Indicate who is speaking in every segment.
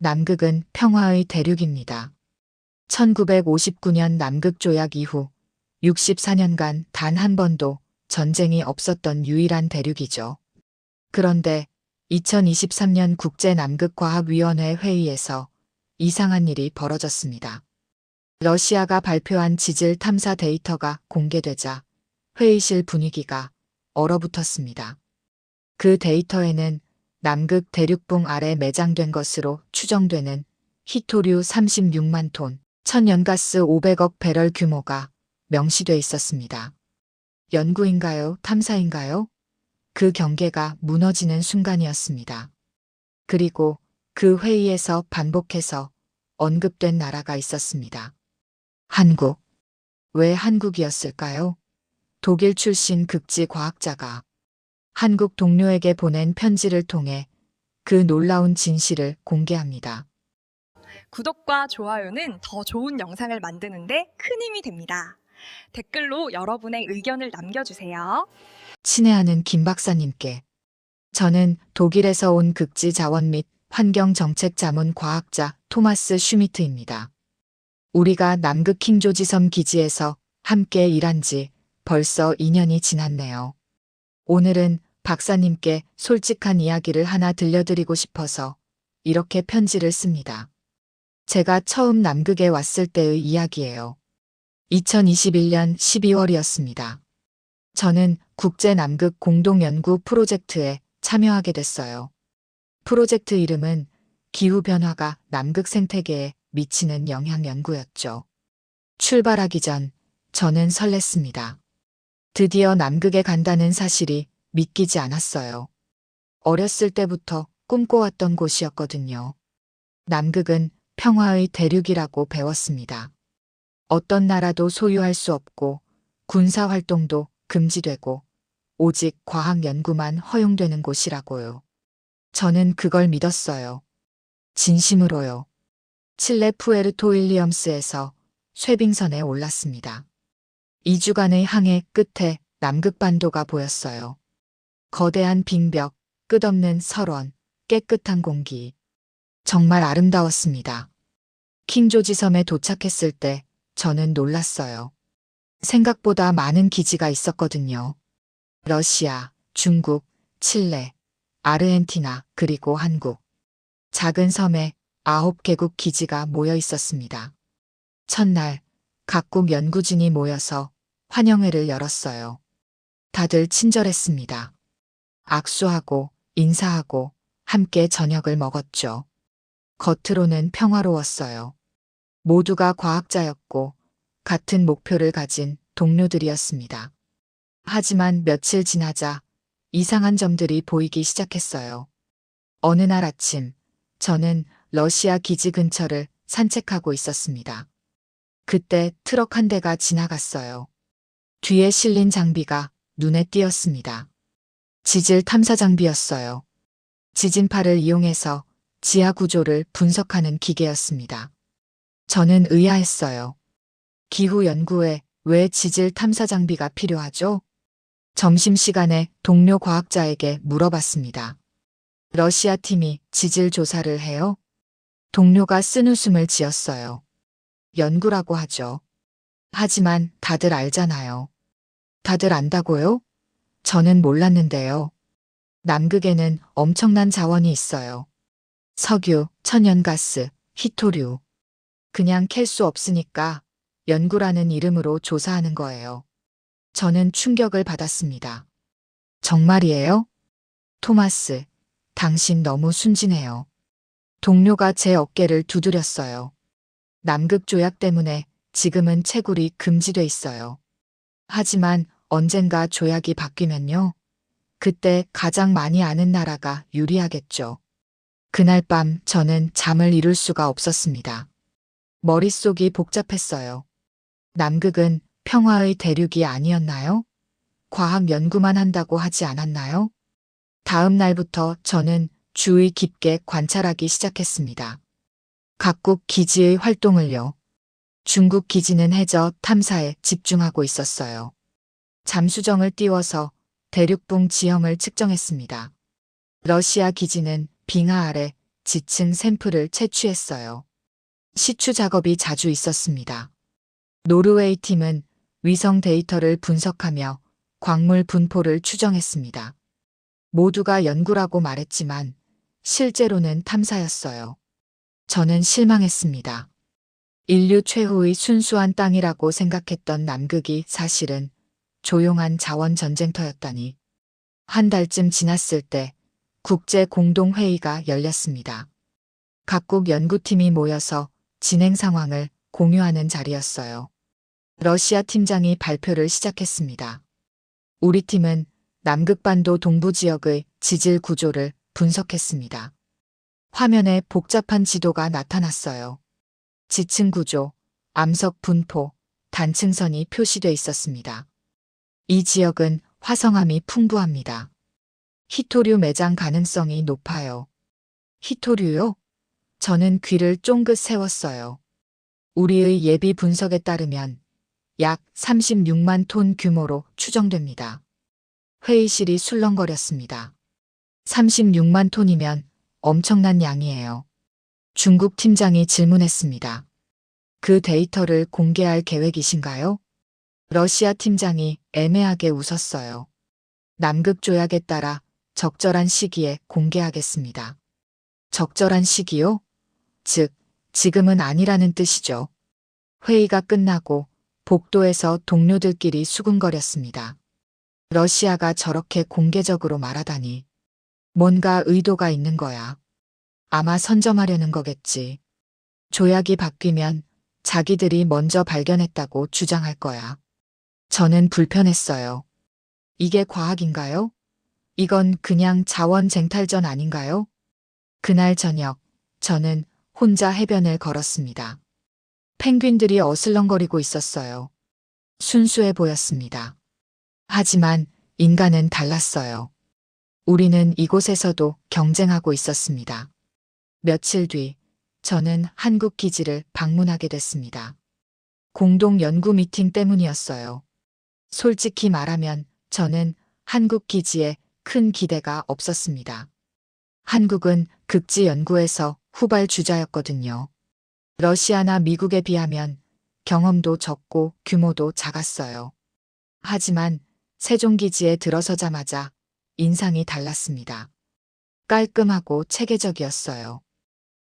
Speaker 1: 남극은 평화의 대륙입니다. 1959년 남극 조약 이후 64년간 단 한 번도 전쟁이 없었던 유일한 대륙이죠. 그런데 2023년 국제남극과학위원회 회의에서 이상한 일이 벌어졌습니다. 러시아가 발표한 지질 탐사 데이터가 공개되자 회의실 분위기가 얼어붙었습니다. 그 데이터에는 남극 대륙붕 아래 매장된 것으로 추정되는 히토류 36만 톤, 천연가스 500억 배럴 규모가 명시돼 있었습니다. 연구인가요? 탐사인가요? 그 경계가 무너지는 순간이었습니다. 그리고 그 회의에서 반복해서 언급된 나라가 있었습니다. 한국. 왜 한국이었을까요? 독일 출신 극지 과학자가 한국 동료에게 보낸 편지를 통해 그 놀라운 진실을 공개합니다.
Speaker 2: 구독과 좋아요는 더 좋은 영상을 만드는데 큰 힘이 됩니다. 댓글로 여러분의 의견을 남겨주세요.
Speaker 1: 친애하는 김 박사님께. 저는 독일에서 온 극지 자원 및 환경정책 자문 과학자 토마스 슈미트입니다. 우리가 남극 킹조지섬 기지에서 함께 일한 지 벌써 2년이 지났네요. 오늘은 박사님께 솔직한 이야기를 하나 들려드리고 싶어서 이렇게 편지를 씁니다. 제가 처음 남극에 왔을 때의 이야기예요. 2021년 12월이었습니다. 저는 국제남극 공동연구 프로젝트에 참여하게 됐어요. 프로젝트 이름은 기후변화가 남극 생태계에 미치는 영향 연구였죠. 출발하기 전 저는 설렜습니다. 드디어 남극에 간다는 사실이 믿기지 않았어요. 어렸을 때부터 꿈꿔왔던 곳이었거든요. 남극은 평화의 대륙이라고 배웠습니다. 어떤 나라도 소유할 수 없고 군사활동도 금지되고 오직 과학 연구만 허용되는 곳이라고요. 저는 그걸 믿었어요. 진심으로요. 칠레 푸에르토 윌리엄스에서 쇠빙선에 올랐습니다. 2주간의 항해 끝에 남극반도가 보였어요. 거대한 빙벽, 끝없는 설원, 깨끗한 공기. 정말 아름다웠습니다. 킹조지 섬에 도착했을 때 저는 놀랐어요. 생각보다 많은 기지가 있었거든요. 러시아, 중국, 칠레, 아르헨티나, 그리고 한국. 작은 섬에 9개국 기지가 모여 있었습니다. 첫날, 각국 연구진이 모여서 환영회를 열었어요. 다들 친절했습니다. 악수하고 인사하고 함께 저녁을 먹었죠. 겉으로는 평화로웠어요. 모두가 과학자였고 같은 목표를 가진 동료들이었습니다. 하지만 며칠 지나자 이상한 점들이 보이기 시작했어요. 어느 날 아침, 저는 러시아 기지 근처를 산책하고 있었습니다. 그때 트럭 한 대가 지나갔어요. 뒤에 실린 장비가 눈에 띄었습니다. 지질 탐사 장비였어요. 지진파를 이용해서 지하 구조를 분석하는 기계였습니다. 저는 의아했어요. 기후 연구에 왜 지질 탐사 장비가 필요하죠? 점심시간에 동료 과학자에게 물어봤습니다. 러시아 팀이 지질 조사를 해요? 동료가 쓴웃음을 지었어요. 연구라고 하죠. 하지만 다들 알잖아요. 다들 안다고요? 저는 몰랐는데요. 남극에는 엄청난 자원이 있어요. 석유, 천연가스, 히토류. 그냥 캘 수 없으니까 연구라는 이름으로 조사하는 거예요. 저는 충격을 받았습니다. 정말이에요? 토마스, 당신 너무 순진해요. 동료가 제 어깨를 두드렸어요. 남극 조약 때문에 지금은 채굴이 금지돼 있어요. 하지만 언젠가 조약이 바뀌면요. 그때 가장 많이 아는 나라가 유리하겠죠. 그날 밤 저는 잠을 이룰 수가 없었습니다. 머릿속이 복잡했어요. 남극은 평화의 대륙이 아니었나요? 과학 연구만 한다고 하지 않았나요? 다음 날부터 저는 주의 깊게 관찰하기 시작했습니다. 각국 기지의 활동을요. 중국 기지는 해저 탐사에 집중하고 있었어요. 잠수정을 띄워서 대륙붕 지형을 측정했습니다. 러시아 기지는 빙하 아래 지층 샘플을 채취했어요. 시추 작업이 자주 있었습니다. 노르웨이 팀은 위성 데이터를 분석하며 광물 분포를 추정했습니다. 모두가 연구라고 말했지만 실제로는 탐사였어요. 저는 실망했습니다. 인류 최후의 순수한 땅이라고 생각했던 남극이 사실은 조용한 자원 전쟁터였다니. 한 달쯤 지났을 때 국제 공동회의가 열렸습니다. 각국 연구팀이 모여서 진행 상황을 공유하는 자리였어요. 러시아 팀장이 발표를 시작했습니다. 우리 팀은 남극반도 동부 지역의 지질 구조를 분석했습니다. 화면에 복잡한 지도가 나타났어요. 지층 구조, 암석 분포, 단층선이 표시돼 있었습니다. 이 지역은 화성암이 풍부합니다. 히토류 매장 가능성이 높아요. 히토류요? 저는 귀를 쫑긋 세웠어요. 우리의 예비 분석에 따르면 약 36만 톤 규모로 추정됩니다. 회의실이 술렁거렸습니다. 36만 톤이면 엄청난 양이에요. 중국 팀장이 질문했습니다. 그 데이터를 공개할 계획이신가요? 러시아 팀장이 애매하게 웃었어요. 남극 조약에 따라 적절한 시기에 공개하겠습니다. 적절한 시기요? 즉, 지금은 아니라는 뜻이죠. 회의가 끝나고 복도에서 동료들끼리 수군거렸습니다. 러시아가 저렇게 공개적으로 말하다니. 뭔가 의도가 있는 거야. 아마 선점하려는 거겠지. 조약이 바뀌면 자기들이 먼저 발견했다고 주장할 거야. 저는 불편했어요. 이게 과학인가요? 이건 그냥 자원 쟁탈전 아닌가요? 그날 저녁, 저는 혼자 해변을 걸었습니다. 펭귄들이 어슬렁거리고 있었어요. 순수해 보였습니다. 하지만 인간은 달랐어요. 우리는 이곳에서도 경쟁하고 있었습니다. 며칠 뒤, 저는 한국 기지를 방문하게 됐습니다. 공동 연구 미팅 때문이었어요. 솔직히 말하면 저는 한국 기지에 큰 기대가 없었습니다. 한국은 극지 연구에서 후발주자였거든요. 러시아나 미국에 비하면 경험도 적고 규모도 작았어요. 하지만 세종기지에 들어서자마자 인상이 달랐습니다. 깔끔하고 체계적이었어요.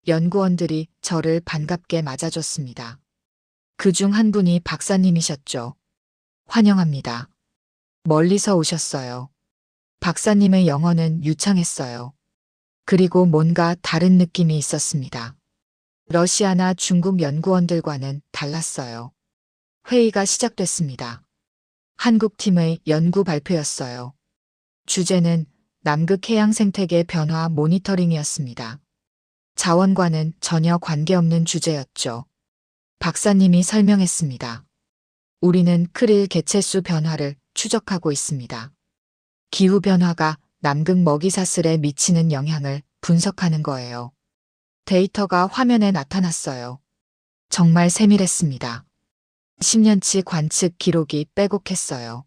Speaker 1: 연구원들이 저를 반갑게 맞아줬습니다. 그중 한 분이 박사님이셨죠. 환영합니다. 멀리서 오셨어요. 박사님의 영어는 유창했어요. 그리고 뭔가 다른 느낌이 있었습니다. 러시아나 중국 연구원들과는 달랐어요. 회의가 시작됐습니다. 한국팀의 연구 발표였어요. 주제는 남극 해양 생태계 변화 모니터링이었습니다. 자원과는 전혀 관계없는 주제였죠. 박사님이 설명했습니다. 우리는 크릴 개체수 변화를 추적하고 있습니다. 기후변화가 남극 먹이사슬에 미치는 영향을 분석하는 거예요. 데이터가 화면에 나타났어요. 정말 세밀했습니다. 10년치 관측 기록이 빼곡했어요.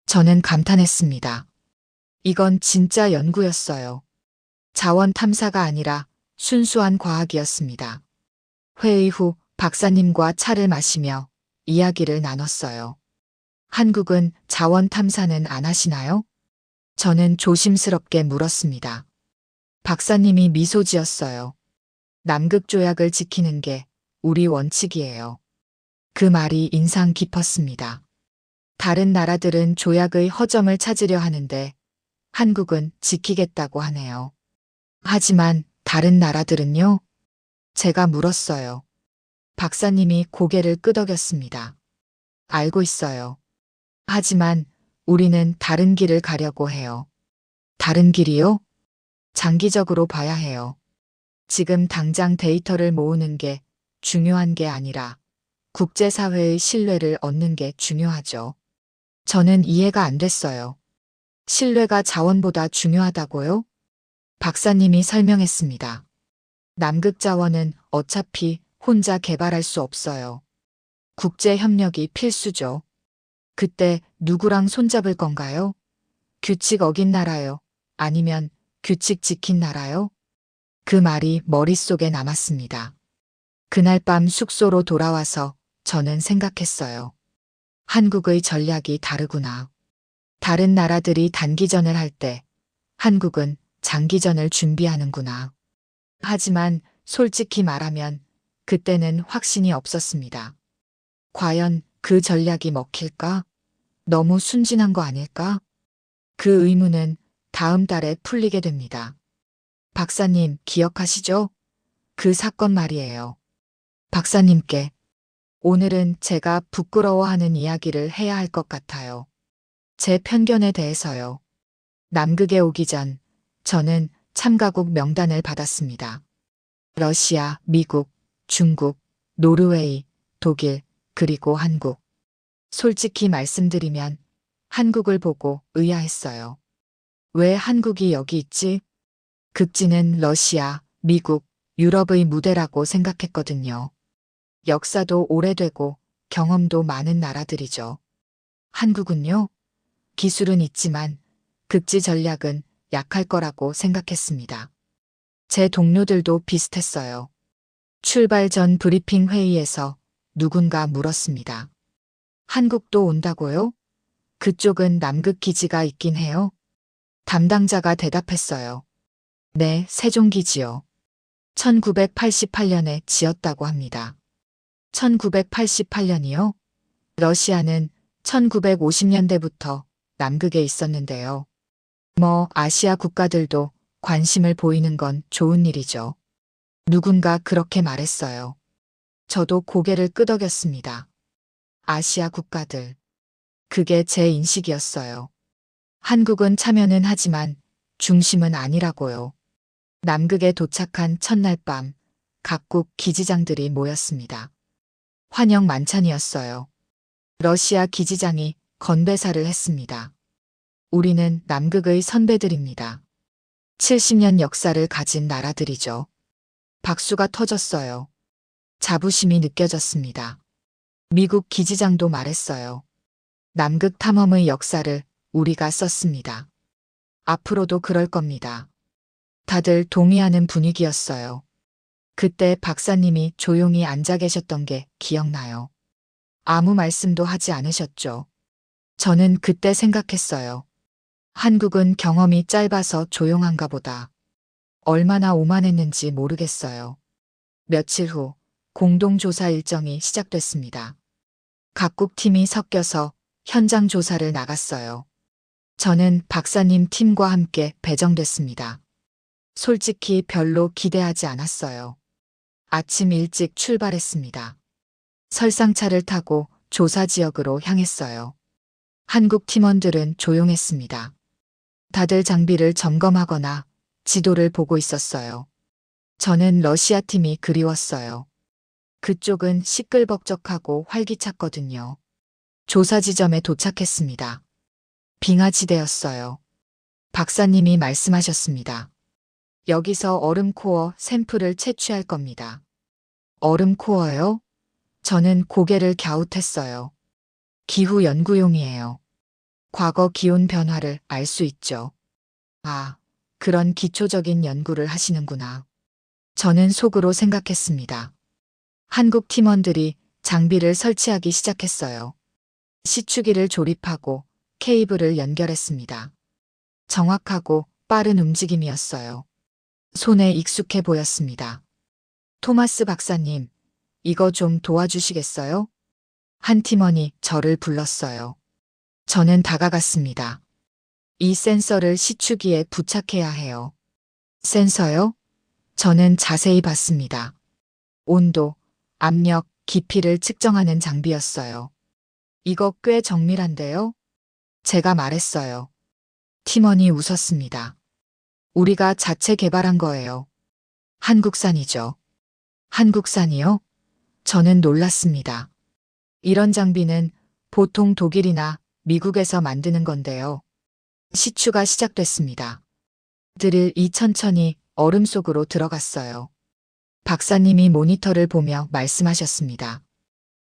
Speaker 1: 저는 감탄했습니다. 이건 진짜 연구였어요. 자원 탐사가 아니라 순수한 과학이었습니다. 회의 후 박사님과 차를 마시며 이야기를 나눴어요. 한국은 자원 탐사는 안 하시나요? 저는 조심스럽게 물었습니다. 박사님이 미소 지었어요. 남극 조약을 지키는 게 우리 원칙이에요. 그 말이 인상 깊었습니다. 다른 나라들은 조약의 허점을 찾으려 하는데 한국은 지키겠다고 하네요. 하지만 다른 나라들은요? 제가 물었어요. 박사님이 고개를 끄덕였습니다. 알고 있어요. 하지만 우리는 다른 길을 가려고 해요. 다른 길이요? 장기적으로 봐야 해요. 지금 당장 데이터를 모으는 게 중요한 게 아니라 국제사회의 신뢰를 얻는 게 중요하죠. 저는 이해가 안 됐어요. 신뢰가 자원보다 중요하다고요? 박사님이 설명했습니다. 남극 자원은 어차피 혼자 개발할 수 없어요. 국제 협력이 필수죠. 그때 누구랑 손잡을 건가요? 규칙 어긴 나라요? 아니면 규칙 지킨 나라요? 그 말이 머릿속에 남았습니다. 그날 밤 숙소로 돌아와서 저는 생각했어요. 한국의 전략이 다르구나. 다른 나라들이 단기전을 할 때 한국은 장기전을 준비하는구나. 하지만 솔직히 말하면 그때는 확신이 없었습니다. 과연 그 전략이 먹힐까? 너무 순진한 거 아닐까? 그 의문은 다음 달에 풀리게 됩니다. 박사님, 기억하시죠? 그 사건 말이에요. 박사님께 오늘은 제가 부끄러워하는 이야기를 해야 할 것 같아요. 제 편견에 대해서요. 남극에 오기 전 저는 참가국 명단을 받았습니다. 러시아, 미국, 중국, 노르웨이, 독일, 그리고 한국. 솔직히 말씀드리면 한국을 보고 의아했어요. 왜 한국이 여기 있지? 극지는 러시아, 미국, 유럽의 무대라고 생각했거든요. 역사도 오래되고 경험도 많은 나라들이죠. 한국은요? 기술은 있지만 극지 전략은 약할 거라고 생각했습니다. 제 동료들도 비슷했어요. 출발 전 브리핑 회의에서 누군가 물었습니다. 한국도 온다고요? 그쪽은 남극 기지가 있긴 해요? 담당자가 대답했어요. 네, 세종기지요. 1988년에 지었다고 합니다. 1988년이요? 러시아는 1950년대부터 남극에 있었는데요. 아시아 국가들도 관심을 보이는 건 좋은 일이죠. 누군가 그렇게 말했어요. 저도 고개를 끄덕였습니다. 아시아 국가들. 그게 제 인식이었어요. 한국은 참여는 하지만 중심은 아니라고요. 남극에 도착한 첫날 밤 각국 기지장들이 모였습니다. 환영 만찬이었어요. 러시아 기지장이 건배사를 했습니다. 우리는 남극의 선배들입니다. 70년 역사를 가진 나라들이죠. 박수가 터졌어요. 자부심이 느껴졌습니다. 미국 기지장도 말했어요. 남극 탐험의 역사를 우리가 썼습니다. 앞으로도 그럴 겁니다. 다들 동의하는 분위기였어요. 그때 박사님이 조용히 앉아 계셨던 게 기억나요. 아무 말씀도 하지 않으셨죠. 저는 그때 생각했어요. 한국은 경험이 짧아서 조용한가 보다. 얼마나 오만했는지 모르겠어요. 며칠 후 공동조사 일정이 시작됐습니다. 각국 팀이 섞여서 현장 조사를 나갔어요. 저는 박사님 팀과 함께 배정됐습니다. 솔직히 별로 기대하지 않았어요. 아침 일찍 출발했습니다. 설상차를 타고 조사 지역으로 향했어요. 한국 팀원들은 조용했습니다. 다들 장비를 점검하거나 지도를 보고 있었어요. 저는 러시아 팀이 그리웠어요. 그쪽은 시끌벅적하고 활기찼거든요. 조사 지점에 도착했습니다. 빙하지대였어요. 박사님이 말씀하셨습니다. 여기서 얼음 코어 샘플을 채취할 겁니다. 얼음 코어요? 저는 고개를 갸웃했어요. 기후 연구용이에요. 과거 기온 변화를 알 수 있죠. 아, 그런 기초적인 연구를 하시는구나. 저는 속으로 생각했습니다. 한국 팀원들이 장비를 설치하기 시작했어요. 시추기를 조립하고 케이블을 연결했습니다. 정확하고 빠른 움직임이었어요. 손에 익숙해 보였습니다. 토마스 박사님, 이거 좀 도와주시겠어요? 한 팀원이 저를 불렀어요. 저는 다가갔습니다. 이 센서를 시추기에 부착해야 해요. 센서요? 저는 자세히 봤습니다. 온도, 압력, 깊이를 측정하는 장비였어요. 이거 꽤 정밀한데요? 제가 말했어요. 팀원이 웃었습니다. 우리가 자체 개발한 거예요. 한국산이죠. 한국산이요? 저는 놀랐습니다. 이런 장비는 보통 독일이나 미국에서 만드는 건데요. 시추가 시작됐습니다. 드릴이 천천히 얼음 속으로 들어갔어요. 박사님이 모니터를 보며 말씀하셨습니다.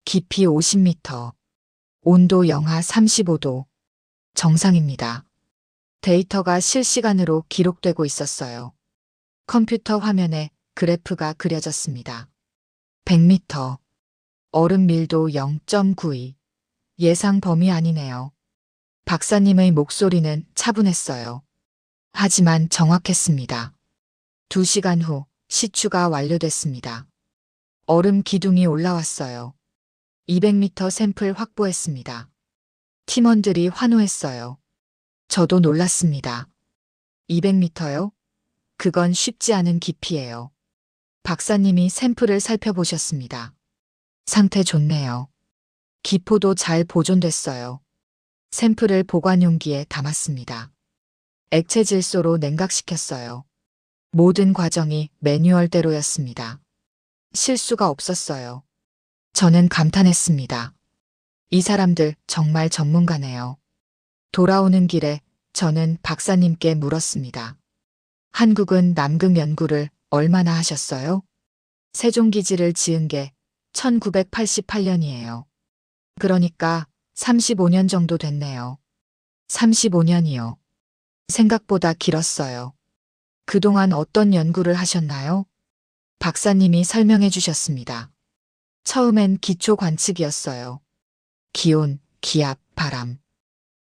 Speaker 1: 깊이 50m, 온도 영하 35도. 정상입니다. 데이터가 실시간으로 기록되고 있었어요. 컴퓨터 화면에 그래프가 그려졌습니다. 100m. 얼음 밀도 0.92. 예상 범위 아니네요. 박사님의 목소리는 차분했어요. 하지만 정확했습니다. 2시간 후 시추가 완료됐습니다. 얼음 기둥이 올라왔어요. 200m 샘플 확보했습니다. 팀원들이 환호했어요. 저도 놀랐습니다. 200m요? 그건 쉽지 않은 깊이예요. 박사님이 샘플을 살펴보셨습니다. 상태 좋네요. 기포도 잘 보존됐어요. 샘플을 보관 용기에 담았습니다. 액체 질소로 냉각시켰어요. 모든 과정이 매뉴얼대로였습니다. 실수가 없었어요. 저는 감탄했습니다. 이 사람들 정말 전문가네요. 돌아오는 길에 저는 박사님께 물었습니다. 한국은 남극 연구를 얼마나 하셨어요? 세종기지를 지은 게 1988년이에요. 그러니까 35년 정도 됐네요. 35년이요. 생각보다 길었어요. 그동안 어떤 연구를 하셨나요? 박사님이 설명해 주셨습니다. 처음엔 기초 관측이었어요. 기온, 기압, 바람.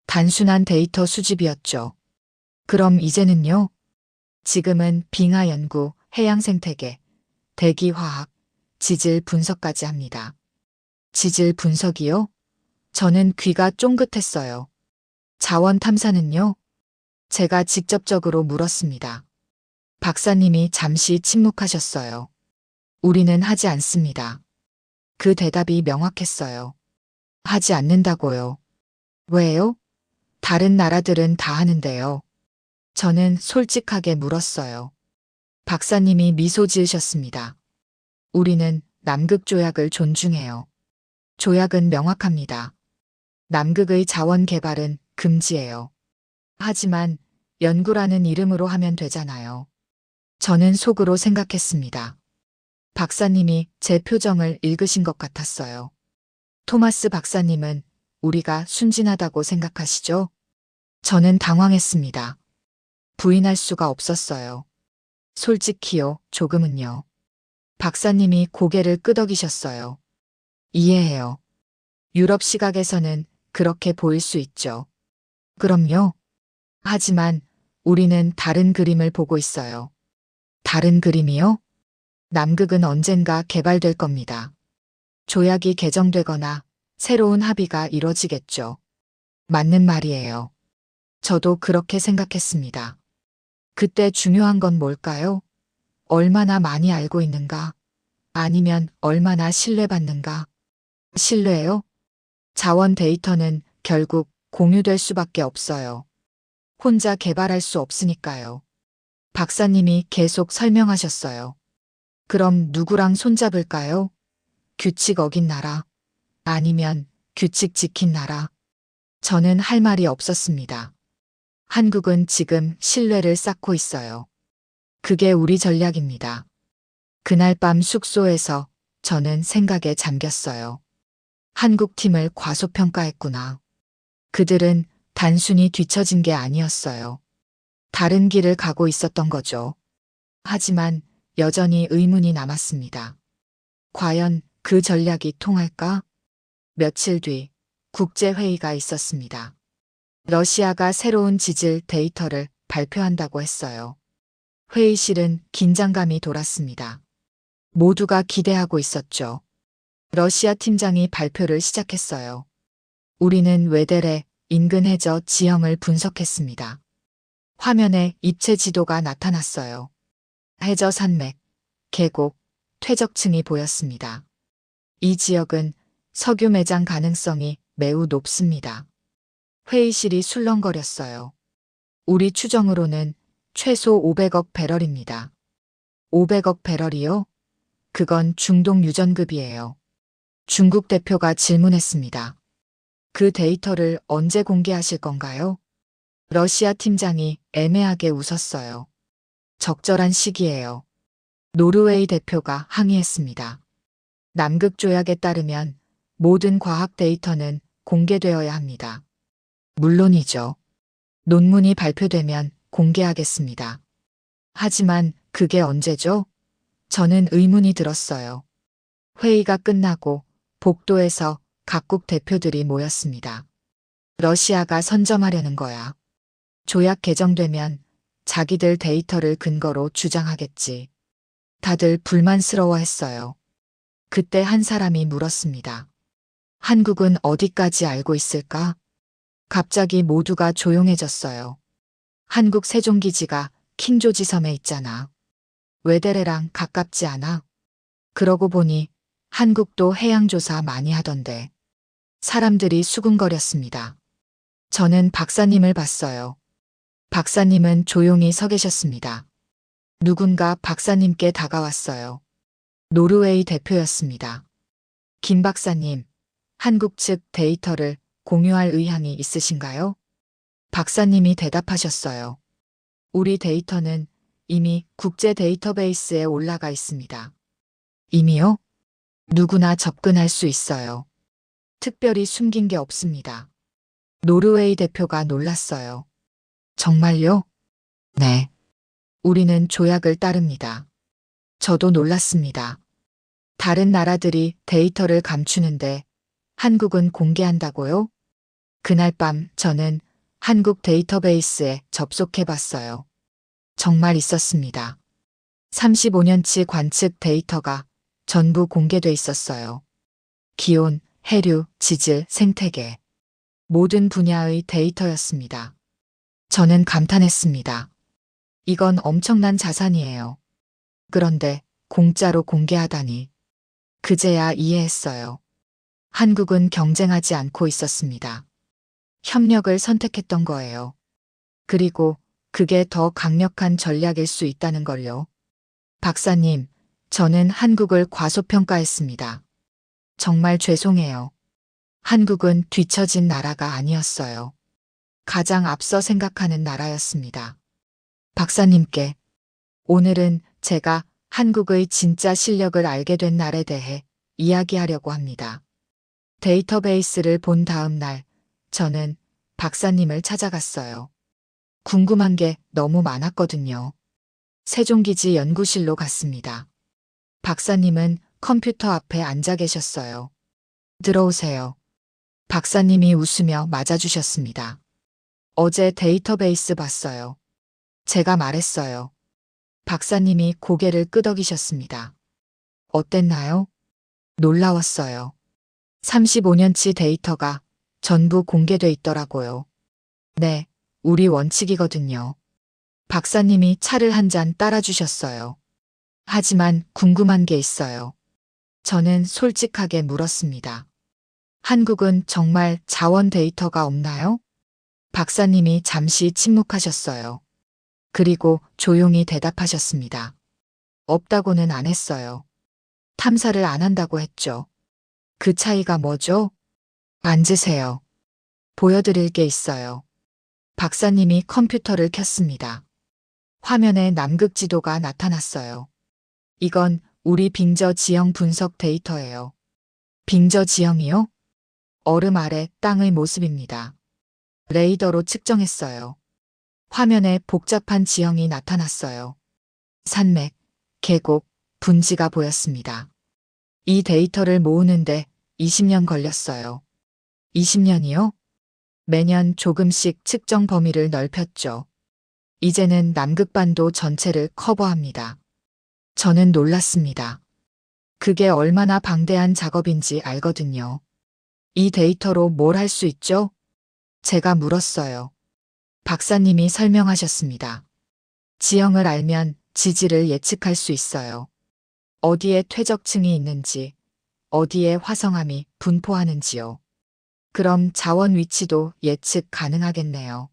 Speaker 1: 단순한 데이터 수집이었죠. 그럼 이제는요? 지금은 빙하 연구, 해양 생태계, 대기 화학, 지질 분석까지 합니다. 지질 분석이요? 저는 귀가 쫑긋했어요. 자원 탐사는요? 제가 직접적으로 물었습니다. 박사님이 잠시 침묵하셨어요. 우리는 하지 않습니다. 그 대답이 명확했어요. 하지 않는다고요. 왜요? 다른 나라들은 다 하는데요. 저는 솔직하게 물었어요. 박사님이 미소 지으셨습니다. 우리는 남극 조약을 존중해요. 조약은 명확합니다. 남극의 자원 개발은 금지예요. 하지만 연구라는 이름으로 하면 되잖아요. 저는 속으로 생각했습니다. 박사님이 제 표정을 읽으신 것 같았어요. 토마스 박사님은 우리가 순진하다고 생각하시죠? 저는 당황했습니다. 부인할 수가 없었어요. 솔직히요, 조금은요. 박사님이 고개를 끄덕이셨어요. 이해해요. 유럽 시각에서는 그렇게 보일 수 있죠. 그럼요. 하지만 우리는 다른 그림을 보고 있어요. 다른 그림이요? 남극은 언젠가 개발될 겁니다. 조약이 개정되거나 새로운 합의가 이뤄지겠죠. 맞는 말이에요. 저도 그렇게 생각했습니다. 그때 중요한 건 뭘까요? 얼마나 많이 알고 있는가? 아니면 얼마나 신뢰받는가? 신뢰요? 자원 데이터는 결국 공유될 수밖에 없어요. 혼자 개발할 수 없으니까요. 박사님이 계속 설명하셨어요. 그럼 누구랑 손잡을까요? 규칙 어긴 나라. 아니면 규칙 지킨 나라. 저는 할 말이 없었습니다. 한국은 지금 신뢰를 쌓고 있어요. 그게 우리 전략입니다. 그날 밤 숙소에서 저는 생각에 잠겼어요. 한국 팀을 과소평가했구나. 그들은 단순히 뒤처진 게 아니었어요. 다른 길을 가고 있었던 거죠. 하지만 여전히 의문이 남았습니다. 과연 그 전략이 통할까? 며칠 뒤 국제회의가 있었습니다. 러시아가 새로운 지질 데이터를 발표한다고 했어요. 회의실은 긴장감이 돌았습니다. 모두가 기대하고 있었죠. 러시아 팀장이 발표를 시작했어요. 우리는 외델의 인근 해저 지형을 분석했습니다. 화면에 입체 지도가 나타났어요. 해저 산맥, 계곡, 퇴적층이 보였습니다. 이 지역은 석유 매장 가능성이 매우 높습니다. 회의실이 술렁거렸어요. 우리 추정으로는 최소 500억 배럴입니다. 500억 배럴이요? 그건 중동 유전급이에요. 중국 대표가 질문했습니다. 그 데이터를 언제 공개하실 건가요? 러시아 팀장이 애매하게 웃었어요. 적절한 시기예요. 노르웨이 대표가 항의했습니다. 남극 조약에 따르면 모든 과학 데이터는 공개되어야 합니다. 물론이죠. 논문이 발표되면 공개하겠습니다. 하지만 그게 언제죠? 저는 의문이 들었어요. 회의가 끝나고 복도에서 각국 대표들이 모였습니다. 러시아가 선점하려는 거야. 조약 개정되면 자기들 데이터를 근거로 주장하겠지. 다들 불만스러워했어요. 그때 한 사람이 물었습니다. 한국은 어디까지 알고 있을까? 갑자기 모두가 조용해졌어요. 한국 세종기지가 킹조지 섬에 있잖아. 외대레랑 가깝지 않아? 그러고 보니 한국도 해양조사 많이 하던데. 사람들이 수군거렸습니다. 저는 박사님을 봤어요. 박사님은 조용히 서 계셨습니다. 누군가 박사님께 다가왔어요. 노르웨이 대표였습니다. 김 박사님, 한국 측 데이터를 공유할 의향이 있으신가요? 박사님이 대답하셨어요. 우리 데이터는 이미 국제 데이터베이스에 올라가 있습니다. 이미요? 누구나 접근할 수 있어요. 특별히 숨긴 게 없습니다. 노르웨이 대표가 놀랐어요. 정말요? 네. 우리는 조약을 따릅니다. 저도 놀랐습니다. 다른 나라들이 데이터를 감추는데 한국은 공개한다고요? 그날 밤 저는 한국 데이터베이스에 접속해 봤어요. 정말 있었습니다. 35년치 관측 데이터가 전부 공개돼 있었어요. 기온, 해류, 지질, 생태계. 모든 분야의 데이터였습니다. 저는 감탄했습니다. 이건 엄청난 자산이에요. 그런데 공짜로 공개하다니. 그제야 이해했어요. 한국은 경쟁하지 않고 있었습니다. 협력을 선택했던 거예요. 그리고 그게 더 강력한 전략일 수 있다는 걸요. 박사님, 저는 한국을 과소평가했습니다. 정말 죄송해요. 한국은 뒤처진 나라가 아니었어요. 가장 앞서 생각하는 나라였습니다. 박사님께 오늘은 제가 한국의 진짜 실력을 알게 된 날에 대해 이야기하려고 합니다. 데이터베이스를 본 다음 날 저는 박사님을 찾아갔어요. 궁금한 게 너무 많았거든요. 세종기지 연구실로 갔습니다. 박사님은 컴퓨터 앞에 앉아 계셨어요. 들어오세요. 박사님이 웃으며 맞아주셨습니다. 어제 데이터베이스 봤어요. 제가 말했어요. 박사님이 고개를 끄덕이셨습니다. 어땠나요? 놀라웠어요. 35년치 데이터가 전부 공개돼 있더라고요. 네, 우리 원칙이거든요. 박사님이 차를 한 잔 따라주셨어요. 하지만 궁금한 게 있어요. 저는 솔직하게 물었습니다. 한국은 정말 자원 데이터가 없나요? 박사님이 잠시 침묵하셨어요. 그리고 조용히 대답하셨습니다. 없다고는 안 했어요. 탐사를 안 한다고 했죠. 그 차이가 뭐죠? 앉으세요. 보여드릴 게 있어요. 박사님이 컴퓨터를 켰습니다. 화면에 남극 지도가 나타났어요. 이건 우리 빙저 지형 분석 데이터예요. 빙저 지형이요? 얼음 아래 땅의 모습입니다. 레이더로 측정했어요. 화면에 복잡한 지형이 나타났어요. 산맥, 계곡, 분지가 보였습니다. 이 데이터를 모으는데 20년 걸렸어요. 20년이요? 매년 조금씩 측정 범위를 넓혔죠. 이제는 남극반도 전체를 커버합니다. 저는 놀랐습니다. 그게 얼마나 방대한 작업인지 알거든요. 이 데이터로 뭘 할 수 있죠? 제가 물었어요. 박사님이 설명하셨습니다. 지형을 알면 지질을 예측할 수 있어요. 어디에 퇴적층이 있는지, 어디에 화성암이 분포하는지요. 그럼 자원 위치도 예측 가능하겠네요.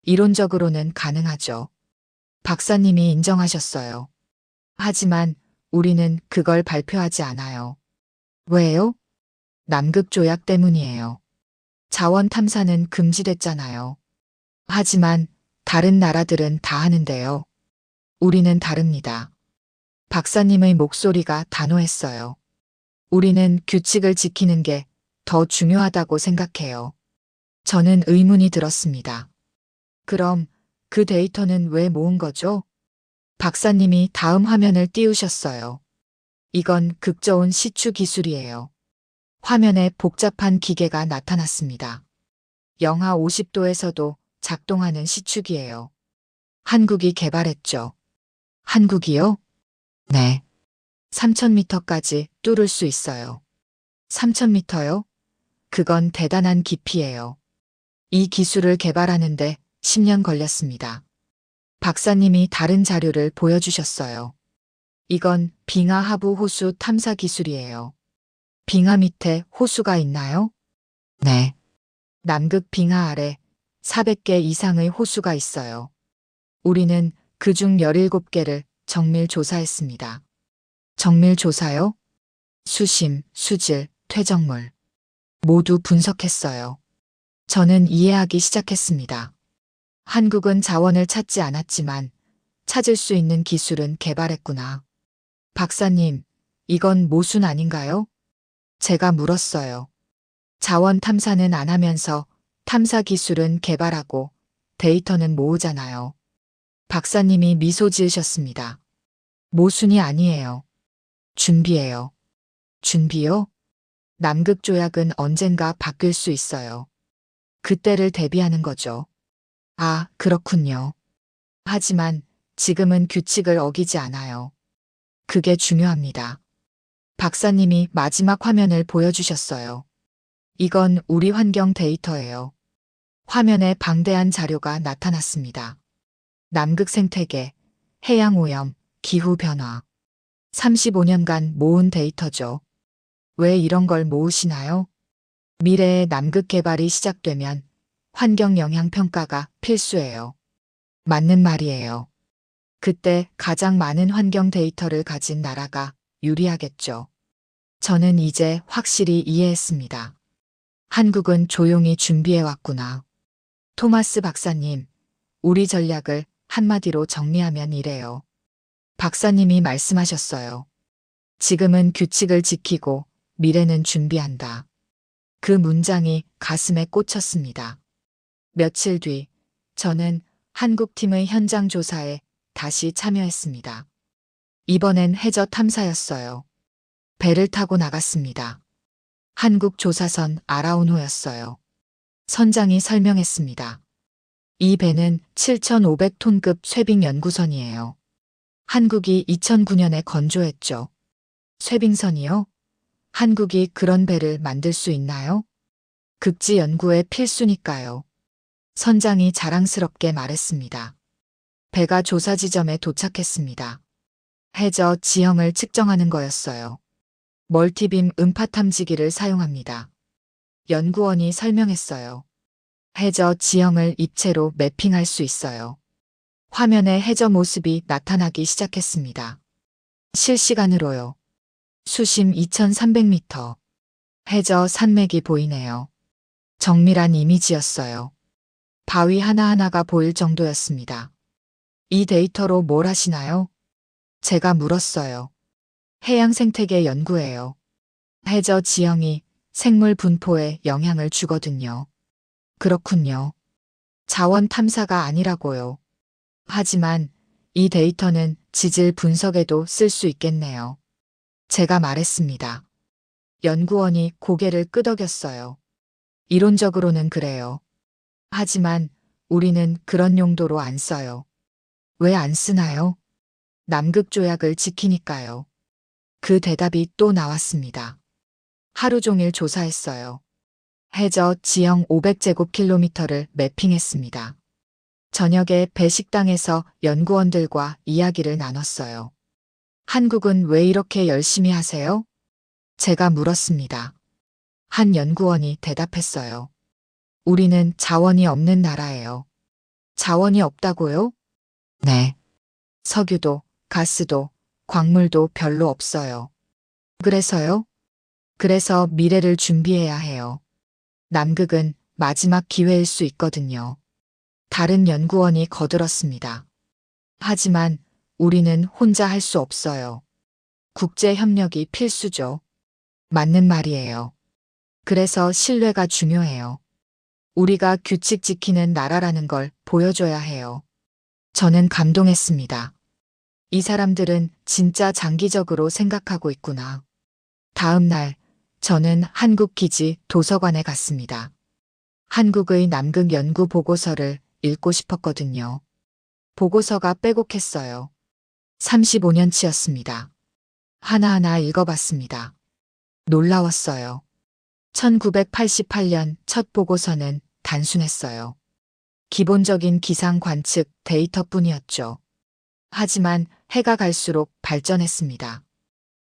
Speaker 1: 이론적으로는 가능하죠. 박사님이 인정하셨어요. 하지만 우리는 그걸 발표하지 않아요. 왜요? 남극 조약 때문이에요. 자원 탐사는 금지됐잖아요. 하지만 다른 나라들은 다 하는데요. 우리는 다릅니다. 박사님의 목소리가 단호했어요. 우리는 규칙을 지키는 게 더 중요하다고 생각해요. 저는 의문이 들었습니다. 그럼 그 데이터는 왜 모은 거죠? 박사님이 다음 화면을 띄우셨어요. 이건 극저온 시추 기술이에요. 화면에 복잡한 기계가 나타났습니다. 영하 50도에서도 작동하는 시추기예요. 한국이 개발했죠. 한국이요? 네. 3000m까지 뚫을 수 있어요. 3000m요? 그건 대단한 깊이예요. 이 기술을 개발하는데 10년 걸렸습니다. 박사님이 다른 자료를 보여주셨어요. 이건 빙하 하부 호수 탐사 기술이에요. 빙하 밑에 호수가 있나요? 네. 남극 빙하 아래 400개 이상의 호수가 있어요. 우리는 그중 17개를 정밀 조사했습니다. 정밀 조사요? 수심, 수질, 퇴적물. 모두 분석했어요. 저는 이해하기 시작했습니다. 한국은 자원을 찾지 않았지만 찾을 수 있는 기술은 개발했구나. 박사님, 이건 모순 아닌가요? 제가 물었어요. 자원 탐사는 안 하면서 탐사 기술은 개발하고 데이터는 모으잖아요. 박사님이 미소 지으셨습니다. 모순이 아니에요. 준비예요. 준비요? 남극 조약은 언젠가 바뀔 수 있어요. 그때를 대비하는 거죠. 아, 그렇군요. 하지만 지금은 규칙을 어기지 않아요. 그게 중요합니다. 박사님이 마지막 화면을 보여주셨어요. 이건 우리 환경 데이터예요. 화면에 방대한 자료가 나타났습니다. 남극 생태계, 해양 오염, 기후 변화. 35년간 모은 데이터죠. 왜 이런 걸 모으시나요? 미래의 남극 개발이 시작되면 환경 영향 평가가 필수예요. 맞는 말이에요. 그때 가장 많은 환경 데이터를 가진 나라가 유리하겠죠. 저는 이제 확실히 이해했습니다. 한국은 조용히 준비해왔구나. 토마스 박사님, 우리 전략을 한마디로 정리하면 이래요. 박사님이 말씀하셨어요. 지금은 규칙을 지키고 미래는 준비한다. 그 문장이 가슴에 꽂혔습니다. 며칠 뒤 저는 한국팀의 현장 조사에 다시 참여했습니다. 이번엔 해저 탐사였어요. 배를 타고 나갔습니다. 한국 조사선 아라운호였어요. 선장이 설명했습니다. 이 배는 7,500톤급 쇠빙 연구선이에요. 한국이 2009년에 건조했죠. 쇠빙선이요? 한국이 그런 배를 만들 수 있나요? 극지 연구의 필수니까요. 선장이 자랑스럽게 말했습니다. 배가 조사 지점에 도착했습니다. 해저 지형을 측정하는 거였어요. 멀티빔 음파 탐지기를 사용합니다. 연구원이 설명했어요. 해저 지형을 입체로 매핑할 수 있어요. 화면에 해저 모습이 나타나기 시작했습니다. 실시간으로요. 수심 2300m. 해저 산맥이 보이네요. 정밀한 이미지였어요. 바위 하나하나가 보일 정도였습니다. 이 데이터로 뭘 하시나요? 제가 물었어요. 해양 생태계 연구예요. 해저 지형이 생물 분포에 영향을 주거든요. 그렇군요. 자원 탐사가 아니라고요. 하지만 이 데이터는 지질 분석에도 쓸 수 있겠네요. 제가 말했습니다. 연구원이 고개를 끄덕였어요. 이론적으로는 그래요. 하지만 우리는 그런 용도로 안 써요. 왜 안 쓰나요? 남극 조약을 지키니까요. 그 대답이 또 나왔습니다. 하루 종일 조사했어요. 해저 지형 500제곱킬로미터를 매핑했습니다. 저녁에 배식당에서 연구원들과 이야기를 나눴어요. 한국은 왜 이렇게 열심히 하세요? 제가 물었습니다. 한 연구원이 대답했어요. 우리는 자원이 없는 나라예요. 자원이 없다고요? 네. 석유도, 가스도, 광물도 별로 없어요. 그래서요? 그래서 미래를 준비해야 해요. 남극은 마지막 기회일 수 있거든요. 다른 연구원이 거들었습니다. 하지만 우리는 혼자 할 수 없어요. 국제 협력이 필수죠. 맞는 말이에요. 그래서 신뢰가 중요해요. 우리가 규칙 지키는 나라라는 걸 보여줘야 해요. 저는 감동했습니다. 이 사람들은 진짜 장기적으로 생각하고 있구나. 다음 날, 저는 한국기지 도서관에 갔습니다. 한국의 남극 연구 보고서를 읽고 싶었거든요. 보고서가 빼곡했어요. 35년치였습니다. 하나하나 읽어봤습니다. 놀라웠어요. 1988년 첫 보고서는 단순했어요. 기본적인 기상 관측 데이터뿐이었죠. 하지만 해가 갈수록 발전했습니다.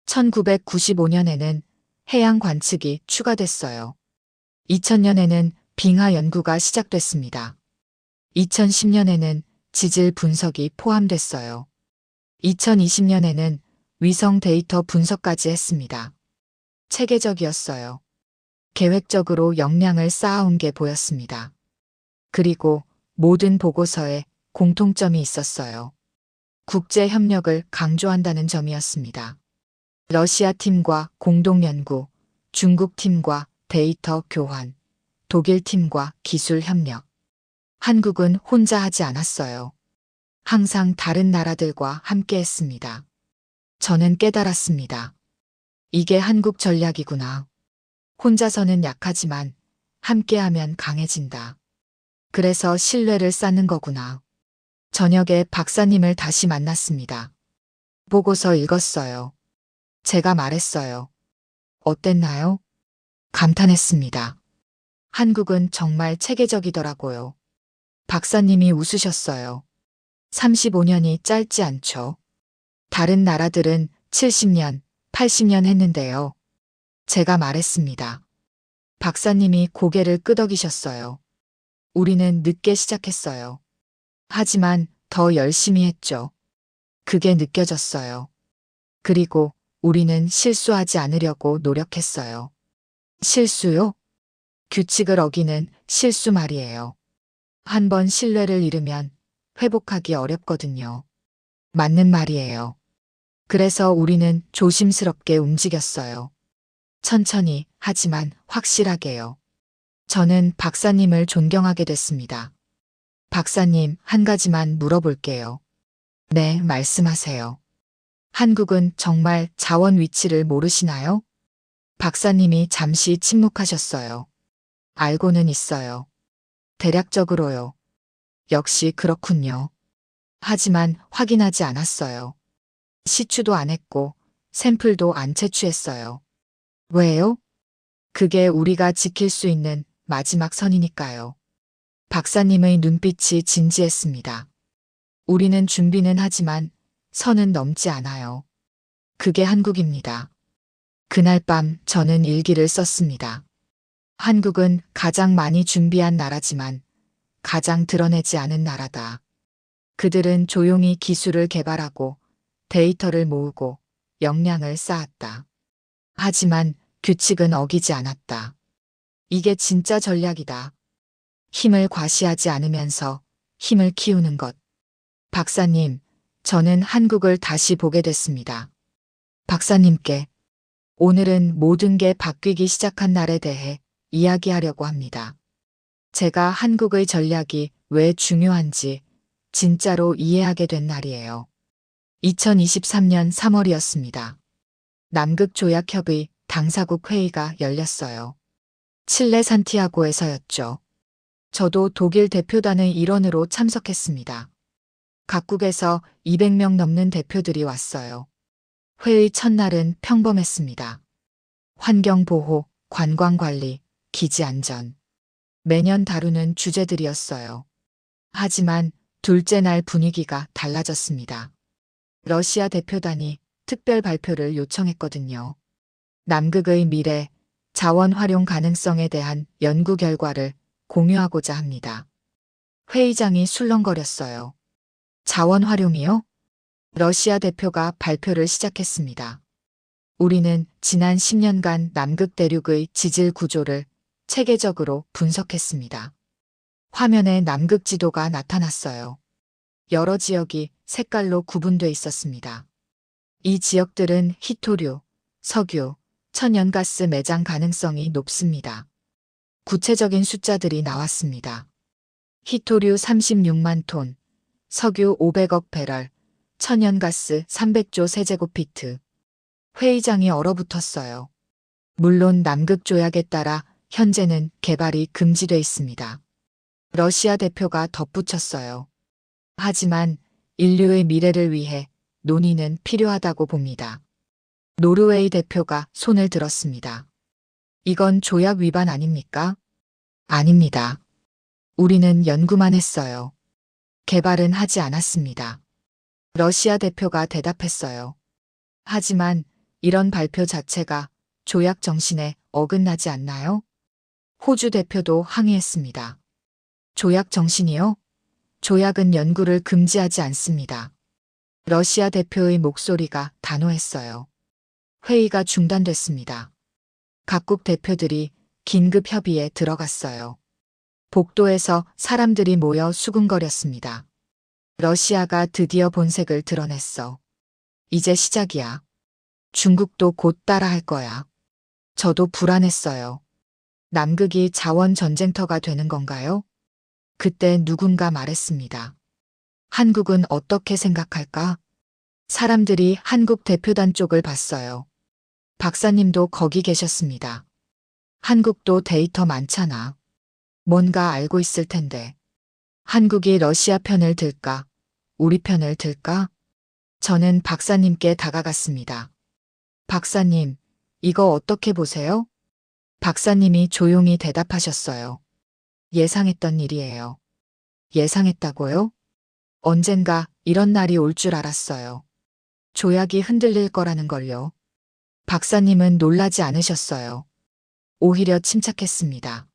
Speaker 1: 1995년에는 해양 관측이 추가됐어요. 2000년에는 빙하 연구가 시작됐습니다. 2010년에는 지질 분석이 포함됐어요. 2020년에는 위성 데이터 분석까지 했습니다. 체계적이었어요. 계획적으로 역량을 쌓아온 게 보였습니다. 그리고 모든 보고서에 공통점이 있었어요. 국제 협력을 강조한다는 점이었습니다. 러시아 팀과 공동 연구, 중국 팀과 데이터 교환, 독일 팀과 기술 협력. 한국은 혼자 하지 않았어요. 항상 다른 나라들과 함께 했습니다. 저는 깨달았습니다. 이게 한국 전략이구나. 혼자서는 약하지만 함께하면 강해진다. 그래서 신뢰를 쌓는 거구나. 저녁에 박사님을 다시 만났습니다. 보고서 읽었어요. 제가 말했어요. 어땠나요? 감탄했습니다. 한국은 정말 체계적이더라고요. 박사님이 웃으셨어요. 35년이 짧지 않죠. 다른 나라들은 70년, 80년 했는데요. 제가 말했습니다. 박사님이 고개를 끄덕이셨어요. 우리는 늦게 시작했어요. 하지만 더 열심히 했죠. 그게 느껴졌어요. 그리고 우리는 실수하지 않으려고 노력했어요. 실수요? 규칙을 어기는 실수 말이에요. 한 번 신뢰를 잃으면 회복하기 어렵거든요. 맞는 말이에요. 그래서 우리는 조심스럽게 움직였어요. 천천히, 하지만 확실하게요. 저는 박사님을 존경하게 됐습니다. 박사님, 한 가지만 물어볼게요. 네, 말씀하세요. 한국은 정말 자원 위치를 모르시나요? 박사님이 잠시 침묵하셨어요. 알고는 있어요. 대략적으로요. 역시 그렇군요. 하지만 확인하지 않았어요. 시추도 안 했고 샘플도 안 채취했어요. 왜요? 그게 우리가 지킬 수 있는 마지막 선이니까요. 박사님의 눈빛이 진지했습니다. 우리는 준비는 하지만 선은 넘지 않아요. 그게 한국입니다. 그날 밤 저는 일기를 썼습니다. 한국은 가장 많이 준비한 나라지만 가장 드러내지 않은 나라다. 그들은 조용히 기술을 개발하고 데이터를 모으고 역량을 쌓았다. 하지만 규칙은 어기지 않았다. 이게 진짜 전략이다. 힘을 과시하지 않으면서 힘을 키우는 것. 박사님, 저는 한국을 다시 보게 됐습니다. 박사님께 오늘은 모든 게 바뀌기 시작한 날에 대해 이야기하려고 합니다. 제가 한국의 전략이 왜 중요한지 진짜로 이해하게 된 날이에요. 2023년 3월이었습니다. 남극조약협의 당사국 회의가 열렸어요. 칠레 산티아고에서였죠. 저도 독일 대표단의 일원으로 참석했습니다. 각국에서 200명 넘는 대표들이 왔어요. 회의 첫날은 평범했습니다. 환경보호, 관광관리, 기지안전. 매년 다루는 주제들이었어요. 하지만 둘째 날 분위기가 달라졌습니다. 러시아 대표단이 특별 발표를 요청했거든요. 남극의 미래, 자원 활용 가능성에 대한 연구 결과를 공유하고자 합니다. 회의장이 술렁거렸어요. 자원 활용이요? 러시아 대표가 발표를 시작했습니다. 우리는 지난 10년간 남극 대륙의 지질 구조를 체계적으로 분석했습니다. 화면에 남극 지도가 나타났어요. 여러 지역이 색깔로 구분돼 있었습니다. 이 지역들은 희토류, 석유, 천연가스 매장 가능성이 높습니다. 구체적인 숫자들이 나왔습니다. 희토류 36만 톤, 석유 500억 배럴, 천연가스 300조 세제곱피트. 회의장이 얼어붙었어요. 물론 남극 조약에 따라 현재는 개발이 금지돼 있습니다. 러시아 대표가 덧붙였어요. 하지만 인류의 미래를 위해 논의는 필요하다고 봅니다. 노르웨이 대표가 손을 들었습니다. 이건 조약 위반 아닙니까? 아닙니다. 우리는 연구만 했어요. 개발은 하지 않았습니다. 러시아 대표가 대답했어요. 하지만 이런 발표 자체가 조약 정신에 어긋나지 않나요? 호주 대표도 항의했습니다. 조약 정신이요? 조약은 연구를 금지하지 않습니다. 러시아 대표의 목소리가 단호했어요. 회의가 중단됐습니다. 각국 대표들이 긴급 협의에 들어갔어요. 복도에서 사람들이 모여 수군거렸습니다. 러시아가 드디어 본색을 드러냈어. 이제 시작이야. 중국도 곧 따라할 거야. 저도 불안했어요. 남극이 자원 전쟁터가 되는 건가요? 그때 누군가 말했습니다. 한국은 어떻게 생각할까? 사람들이 한국 대표단 쪽을 봤어요. 박사님도 거기 계셨습니다. 한국도 데이터 많잖아. 뭔가 알고 있을 텐데. 한국이 러시아 편을 들까? 우리 편을 들까? 저는 박사님께 다가갔습니다. 박사님, 이거 어떻게 보세요? 박사님이 조용히 대답하셨어요. 예상했던 일이에요. 예상했다고요? 언젠가 이런 날이 올 줄 알았어요. 조약이 흔들릴 거라는 걸요. 박사님은 놀라지 않으셨어요. 오히려 침착했습니다.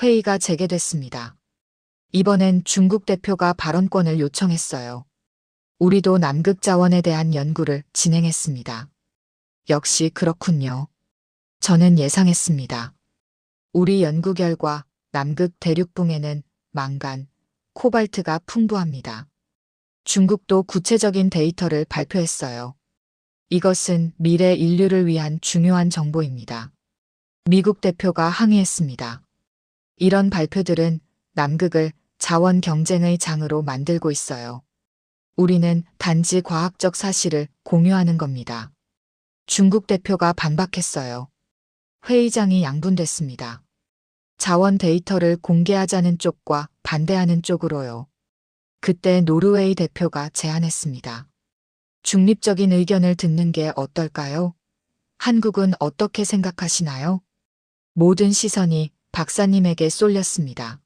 Speaker 1: 회의가 재개됐습니다. 이번엔 중국 대표가 발언권을 요청했어요. 우리도 남극 자원에 대한 연구를 진행했습니다. 역시 그렇군요. 저는 예상했습니다. 우리 연구 결과 남극 대륙붕에는 망간, 코발트가 풍부합니다. 중국도 구체적인 데이터를 발표했어요. 이것은 미래 인류를 위한 중요한 정보입니다. 미국 대표가 항의했습니다. 이런 발표들은 남극을 자원 경쟁의 장으로 만들고 있어요. 우리는 단지 과학적 사실을 공유하는 겁니다. 중국 대표가 반박했어요. 회의장이 양분됐습니다. 자원 데이터를 공개하자는 쪽과 반대하는 쪽으로요. 그때 노르웨이 대표가 제안했습니다. 중립적인 의견을 듣는 게 어떨까요? 한국은 어떻게 생각하시나요? 모든 시선이 박사님에게 쏠렸습니다.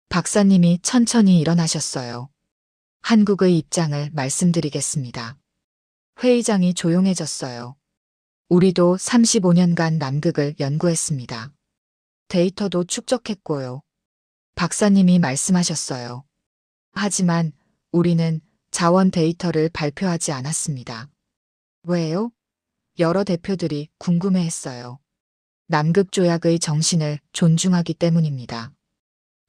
Speaker 1: 박사님이 천천히 일어나셨어요. 한국의 입장을 말씀드리겠습니다. 회의장이 조용해졌어요. 우리도 35년간 남극을 연구했습니다. 데이터도 축적했고요. 박사님이 말씀하셨어요. 하지만 우리는 자원 데이터를 발표하지 않았습니다. 왜요? 여러 대표들이 궁금해했어요. 남극 조약의 정신을 존중하기 때문입니다.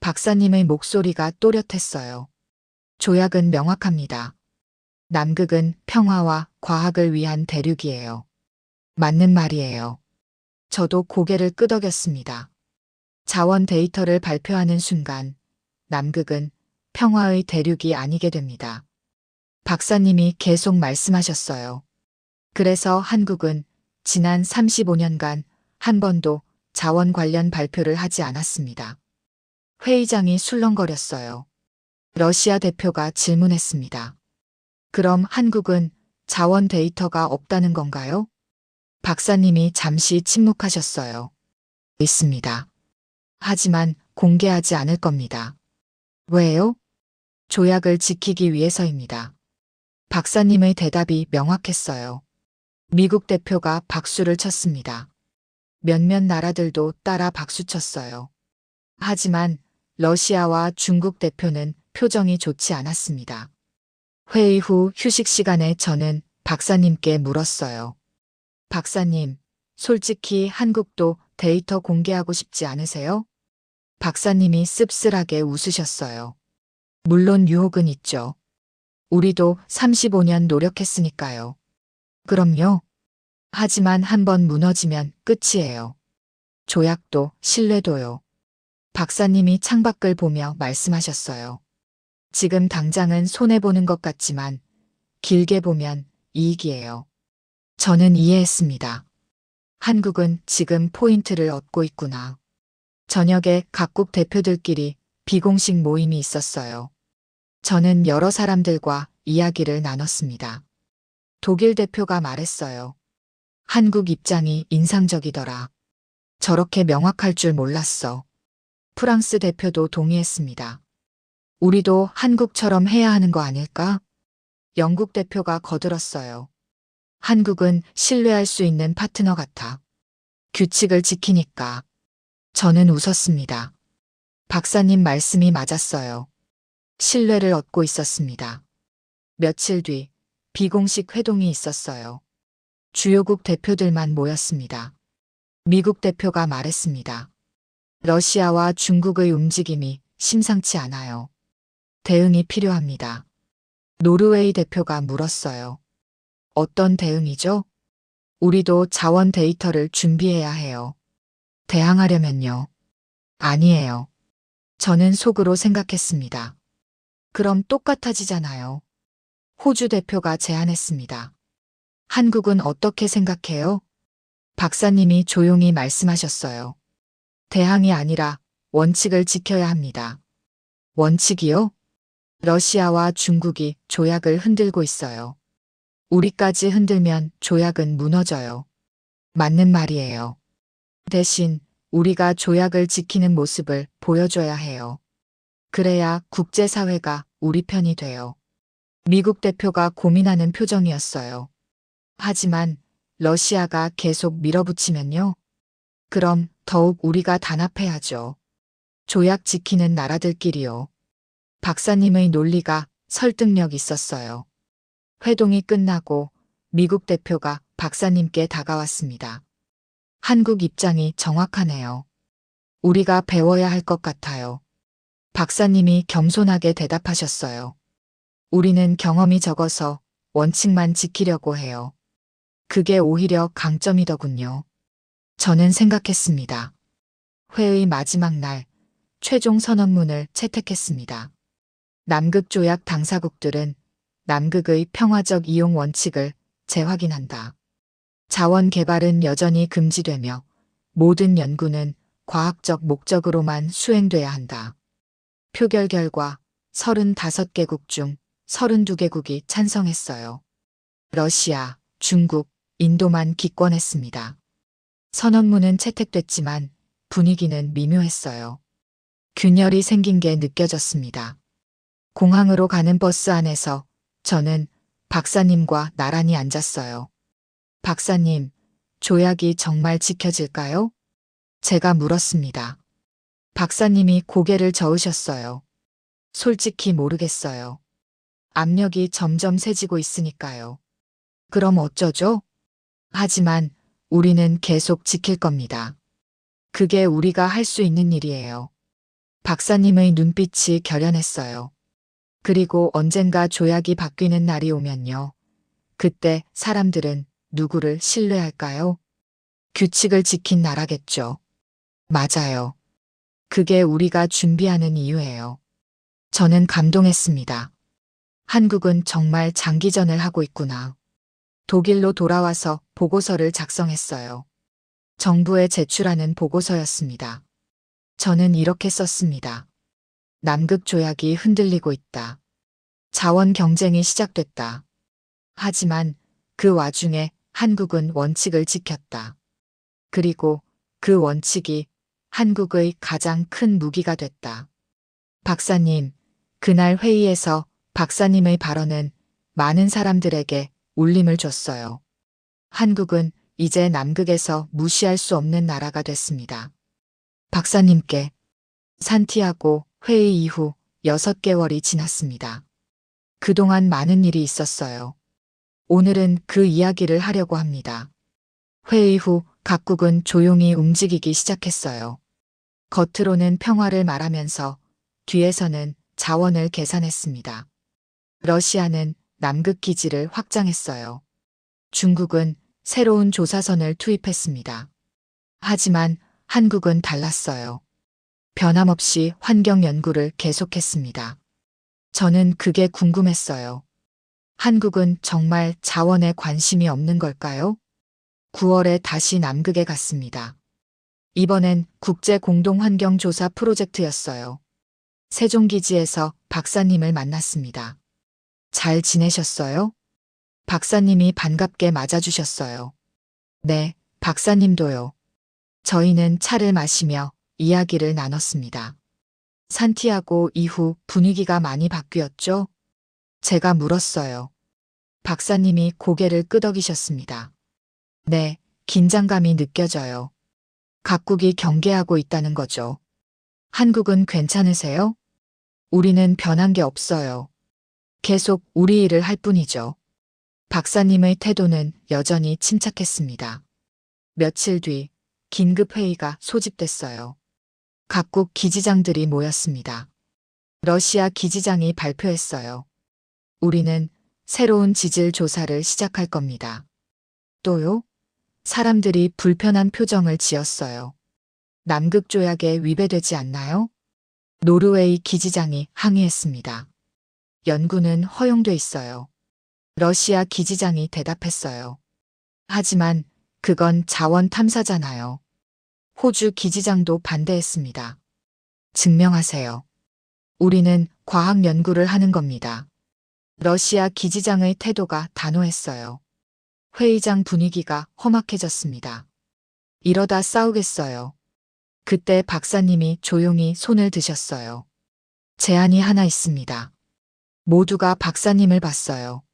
Speaker 1: 박사님의 목소리가 또렷했어요. 조약은 명확합니다. 남극은 평화와 과학을 위한 대륙이에요. 맞는 말이에요. 저도 고개를 끄덕였습니다. 자원 데이터를 발표하는 순간 남극은 평화의 대륙이 아니게 됩니다. 박사님이 계속 말씀하셨어요. 그래서 한국은 지난 35년간 한 번도 자원 관련 발표를 하지 않았습니다. 회의장이 술렁거렸어요. 러시아 대표가 질문했습니다. 그럼 한국은 자원 데이터가 없다는 건가요? 박사님이 잠시 침묵하셨어요. 있습니다. 하지만 공개하지 않을 겁니다. 왜요? 조약을 지키기 위해서입니다. 박사님의 대답이 명확했어요. 미국 대표가 박수를 쳤습니다. 몇몇 나라들도 따라 박수쳤어요. 하지만 러시아와 중국 대표는 표정이 좋지 않았습니다. 회의 후 휴식 시간에 저는 박사님께 물었어요. 박사님, 솔직히 한국도 데이터 공개하고 싶지 않으세요? 박사님이 씁쓸하게 웃으셨어요. 물론 유혹은 있죠. 우리도 35년 노력했으니까요. 그럼요. 하지만 한번 무너지면 끝이에요. 조약도 신뢰도요. 박사님이 창밖을 보며 말씀하셨어요. 지금 당장은 손해보는 것 같지만 길게 보면 이익이에요. 저는 이해했습니다. 한국은 지금 포인트를 얻고 있구나. 저녁에 각국 대표들끼리 비공식 모임이 있었어요. 저는 여러 사람들과 이야기를 나눴습니다. 독일 대표가 말했어요. 한국 입장이 인상적이더라. 저렇게 명확할 줄 몰랐어. 프랑스 대표도 동의했습니다. 우리도 한국처럼 해야 하는 거 아닐까? 영국 대표가 거들었어요. 한국은 신뢰할 수 있는 파트너 같아. 규칙을 지키니까. 저는 웃었습니다. 박사님 말씀이 맞았어요. 신뢰를 얻고 있었습니다. 며칠 뒤 비공식 회동이 있었어요. 주요국 대표들만 모였습니다. 미국 대표가 말했습니다. 러시아와 중국의 움직임이 심상치 않아요. 대응이 필요합니다. 노르웨이 대표가 물었어요. 어떤 대응이죠? 우리도 자원 데이터를 준비해야 해요. 대항하려면요. 아니에요. 저는 속으로 생각했습니다. 그럼 똑같아지잖아요. 호주 대표가 제안했습니다. 한국은 어떻게 생각해요? 박사님이 조용히 말씀하셨어요. 대항이 아니라 원칙을 지켜야 합니다. 원칙이요? 러시아와 중국이 조약을 흔들고 있어요. 우리까지 흔들면 조약은 무너져요. 맞는 말이에요. 대신 우리가 조약을 지키는 모습을 보여줘야 해요. 그래야 국제사회가 우리 편이 돼요. 미국 대표가 고민하는 표정이었어요. 하지만 러시아가 계속 밀어붙이면요? 그럼 더욱 우리가 단합해야죠. 조약 지키는 나라들끼리요. 박사님의 논리가 설득력 있었어요. 회동이 끝나고 미국 대표가 박사님께 다가왔습니다. 한국 입장이 정확하네요. 우리가 배워야 할 것 같아요. 박사님이 겸손하게 대답하셨어요. 우리는 경험이 적어서 원칙만 지키려고 해요. 그게 오히려 강점이더군요. 저는 생각했습니다. 회의 마지막 날, 최종 선언문을 채택했습니다. 남극 조약 당사국들은 남극의 평화적 이용 원칙을 재확인한다. 자원 개발은 여전히 금지되며 모든 연구는 과학적 목적으로만 수행돼야 한다. 표결 결과 35개국 중 32개국이 찬성했어요. 러시아, 중국, 인도만 기권했습니다. 선언문은 채택됐지만 분위기는 미묘했어요. 균열이 생긴 게 느껴졌습니다. 공항으로 가는 버스 안에서 저는 박사님과 나란히 앉았어요. 박사님, 조약이 정말 지켜질까요? 제가 물었습니다. 박사님이 고개를 저으셨어요. 솔직히 모르겠어요. 압력이 점점 세지고 있으니까요. 그럼 어쩌죠? 하지만 우리는 계속 지킬 겁니다. 그게 우리가 할 수 있는 일이에요. 박사님의 눈빛이 결연했어요. 그리고 언젠가 조약이 바뀌는 날이 오면요. 그때 사람들은 누구를 신뢰할까요? 규칙을 지킨 나라겠죠. 맞아요. 그게 우리가 준비하는 이유예요. 저는 감동했습니다. 한국은 정말 장기전을 하고 있구나. 독일로 돌아와서 보고서를 작성했어요. 정부에 제출하는 보고서였습니다. 저는 이렇게 썼습니다. 남극 조약이 흔들리고 있다. 자원 경쟁이 시작됐다. 하지만 그 와중에 한국은 원칙을 지켰다. 그리고 그 원칙이 한국의 가장 큰 무기가 됐다. 박사님, 그날 회의에서 박사님의 발언은 많은 사람들에게 울림을 줬어요. 한국은 이제 남극에서 무시할 수 없는 나라가 됐습니다. 박사님께 산티아고 회의 이후 6개월이 지났습니다. 그동안 많은 일이 있었어요. 오늘은 그 이야기를 하려고 합니다. 회의 후 각국은 조용히 움직이기 시작했어요. 겉으로는 평화를 말하면서 뒤에서는 자원을 계산했습니다. 러시아는 남극 기지를 확장했어요. 중국은 새로운 조사선을 투입했습니다. 하지만 한국은 달랐어요. 변함없이 환경 연구를 계속했습니다. 저는 그게 궁금했어요. 한국은 정말 자원에 관심이 없는 걸까요? 9월에 다시 남극에 갔습니다. 이번엔 국제공동환경조사 프로젝트였어요. 세종기지에서 박사님을 만났습니다. 잘 지내셨어요? 박사님이 반갑게 맞아주셨어요. 네, 박사님도요. 저희는 차를 마시며 이야기를 나눴습니다. 산티아고 이후 분위기가 많이 바뀌었죠? 제가 물었어요. 박사님이 고개를 끄덕이셨습니다. 네, 긴장감이 느껴져요. 각국이 경계하고 있다는 거죠. 한국은 괜찮으세요? 우리는 변한 게 없어요. 계속 우리 일을 할 뿐이죠. 박사님의 태도는 여전히 침착했습니다. 며칠 뒤 긴급회의가 소집됐어요. 각국 기지장들이 모였습니다. 러시아 기지장이 발표했어요. 우리는 새로운 지질 조사를 시작할 겁니다. 또요? 사람들이 불편한 표정을 지었어요. 남극 조약에 위배되지 않나요? 노르웨이 기지장이 항의했습니다. 연구는 허용돼 있어요. 러시아 기지장이 대답했어요. 하지만 그건 자원 탐사잖아요. 호주 기지장도 반대했습니다. 증명하세요. 우리는 과학 연구를 하는 겁니다. 러시아 기지장의 태도가 단호했어요. 회의장 분위기가 험악해졌습니다. 이러다 싸우겠어요. 그때 박사님이 조용히 손을 드셨어요. 제안이 하나 있습니다. 모두가 박사님을 봤어요.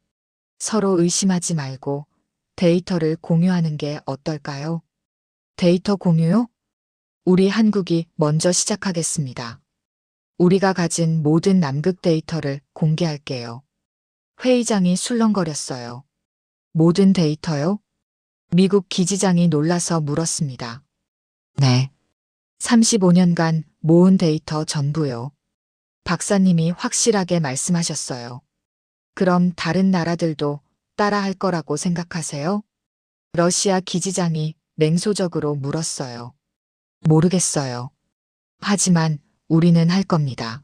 Speaker 1: 서로 의심하지 말고 데이터를 공유하는 게 어떨까요? 데이터 공유요? 우리 한국이 먼저 시작하겠습니다. 우리가 가진 모든 남극 데이터를 공개할게요. 회의장이 술렁거렸어요. 모든 데이터요? 미국 기지장이 놀라서 물었습니다. 네. 35년간 모은 데이터 전부요. 박사님이 확실하게 말씀하셨어요. 그럼 다른 나라들도 따라할 거라고 생각하세요? 러시아 기지장이 냉소적으로 물었어요. 모르겠어요. 하지만 우리는 할 겁니다.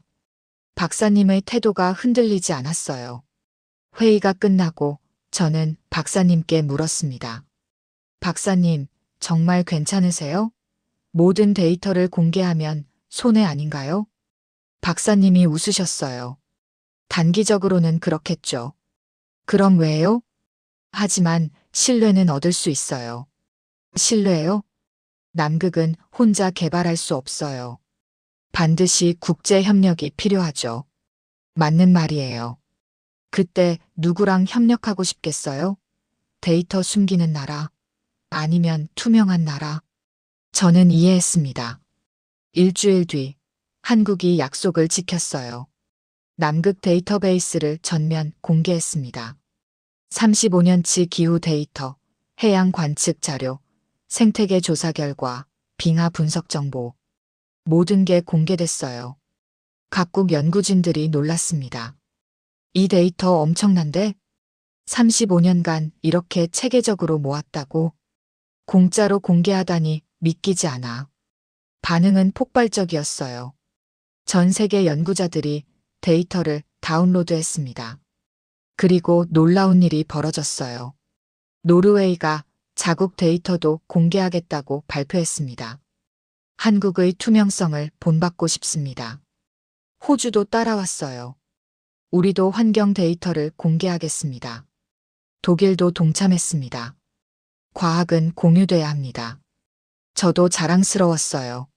Speaker 1: 박사님의 태도가 흔들리지 않았어요. 회의가 끝나고 저는 박사님께 물었습니다. 박사님, 정말 괜찮으세요? 모든 데이터를 공개하면 손해 아닌가요? 박사님이 웃으셨어요. 단기적으로는 그렇겠죠. 그럼 왜요? 하지만 신뢰는 얻을 수 있어요. 신뢰요? 남극은 혼자 개발할 수 없어요. 반드시 국제 협력이 필요하죠. 맞는 말이에요. 그때 누구랑 협력하고 싶겠어요? 데이터 숨기는 나라, 아니면 투명한 나라? 저는 이해했습니다. 일주일 뒤 한국이 약속을 지켰어요. 남극 데이터베이스를 전면 공개했습니다. 35년치 기후 데이터, 해양 관측 자료, 생태계 조사 결과, 빙하 분석 정보. 모든 게 공개됐어요. 각국 연구진들이 놀랐습니다. 이 데이터 엄청난데? 35년간 이렇게 체계적으로 모았다고? 공짜로 공개하다니 믿기지 않아. 반응은 폭발적이었어요. 전 세계 연구자들이 데이터를 다운로드했습니다. 그리고 놀라운 일이 벌어졌어요. 노르웨이가 자국 데이터도 공개하겠다고 발표했습니다. 한국의 투명성을 본받고 싶습니다. 호주도 따라왔어요. 우리도 환경 데이터를 공개하겠습니다. 독일도 동참했습니다. 과학은 공유돼야 합니다. 저도 자랑스러웠어요.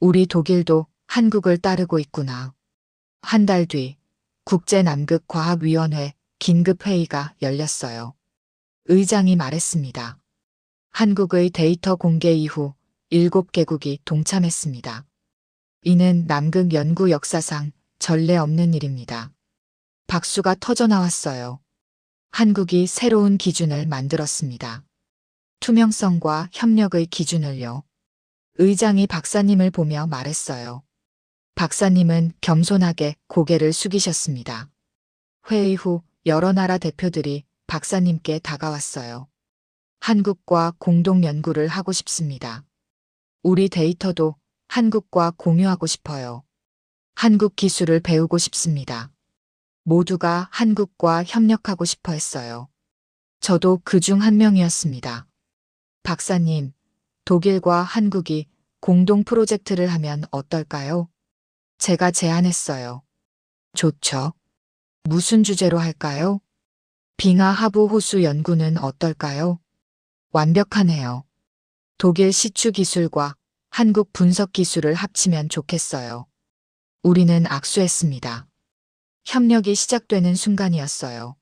Speaker 1: 우리 독일도 한국을 따르고 있구나. 한 달 뒤 국제남극과학위원회 긴급회의가 열렸어요. 의장이 말했습니다. 한국의 데이터 공개 이후 7개국이 동참했습니다. 이는 남극 연구 역사상 전례 없는 일입니다. 박수가 터져나왔어요. 한국이 새로운 기준을 만들었습니다. 투명성과 협력의 기준을요. 의장이 박사님을 보며 말했어요. 박사님은 겸손하게 고개를 숙이셨습니다. 회의 후 여러 나라 대표들이 박사님께 다가왔어요. 한국과 공동 연구를 하고 싶습니다. 우리 데이터도 한국과 공유하고 싶어요. 한국 기술을 배우고 싶습니다. 모두가 한국과 협력하고 싶어 했어요. 저도 그 중 한 명이었습니다. 박사님, 독일과 한국이 공동 프로젝트를 하면 어떨까요? 제가 제안했어요. 좋죠. 무슨 주제로 할까요? 빙하 하부 호수 연구는 어떨까요? 완벽하네요. 독일 시추 기술과 한국 분석 기술을 합치면 좋겠어요. 우리는 악수했습니다. 협력이 시작되는 순간이었어요.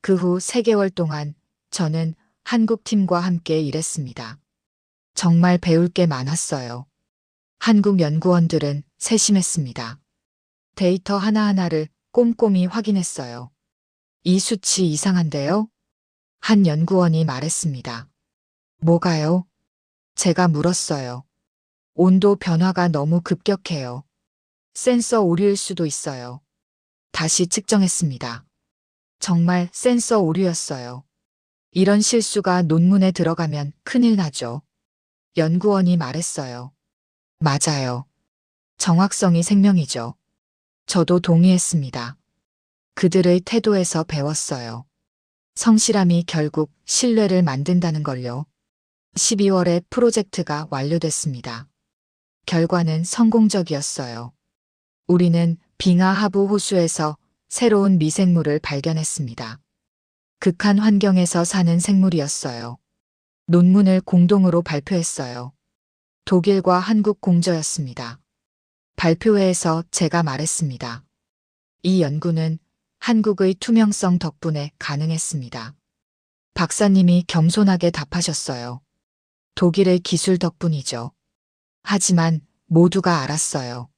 Speaker 1: 그 후 3개월 동안 저는 한국 팀과 함께 일했습니다. 정말 배울 게 많았어요. 한국 연구원들은 세심했습니다. 데이터 하나하나를 꼼꼼히 확인했어요. 이 수치 이상한데요? 한 연구원이 말했습니다. 뭐가요? 제가 물었어요. 온도 변화가 너무 급격해요. 센서 오류일 수도 있어요. 다시 측정했습니다. 정말 센서 오류였어요. 이런 실수가 논문에 들어가면 큰일 나죠. 연구원이 말했어요. 맞아요. 정확성이 생명이죠. 저도 동의했습니다. 그들의 태도에서 배웠어요. 성실함이 결국 신뢰를 만든다는 걸요. 12월에 프로젝트가 완료됐습니다. 결과는 성공적이었어요. 우리는 빙하 하부 호수에서 새로운 미생물을 발견했습니다. 극한 환경에서 사는 생물이었어요. 논문을 공동으로 발표했어요. 독일과 한국 공저였습니다. 발표회에서 제가 말했습니다. 이 연구는 한국의 투명성 덕분에 가능했습니다. 박사님이 겸손하게 답하셨어요. 독일의 기술 덕분이죠. 하지만 모두가 알았어요.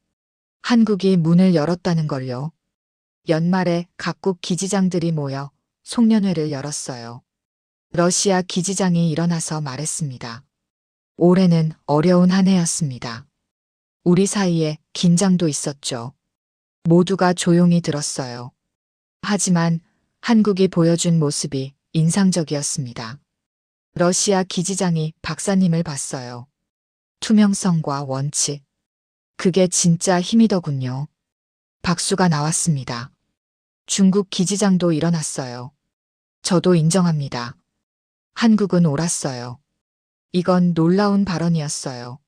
Speaker 1: 한국이 문을 열었다는 걸요. 연말에 각국 기지장들이 모여 송년회를 열었어요. 러시아 기지장이 일어나서 말했습니다. 올해는 어려운 한 해였습니다. 우리 사이에 긴장도 있었죠. 모두가 조용히 들었어요. 하지만 한국이 보여준 모습이 인상적이었습니다. 러시아 기지장이 박사님을 봤어요. 투명성과 원칙. 그게 진짜 힘이더군요. 박수가 나왔습니다. 중국 기지장도 일어났어요. 저도 인정합니다. 한국은 옳았어요. 이건 놀라운 발언이었어요.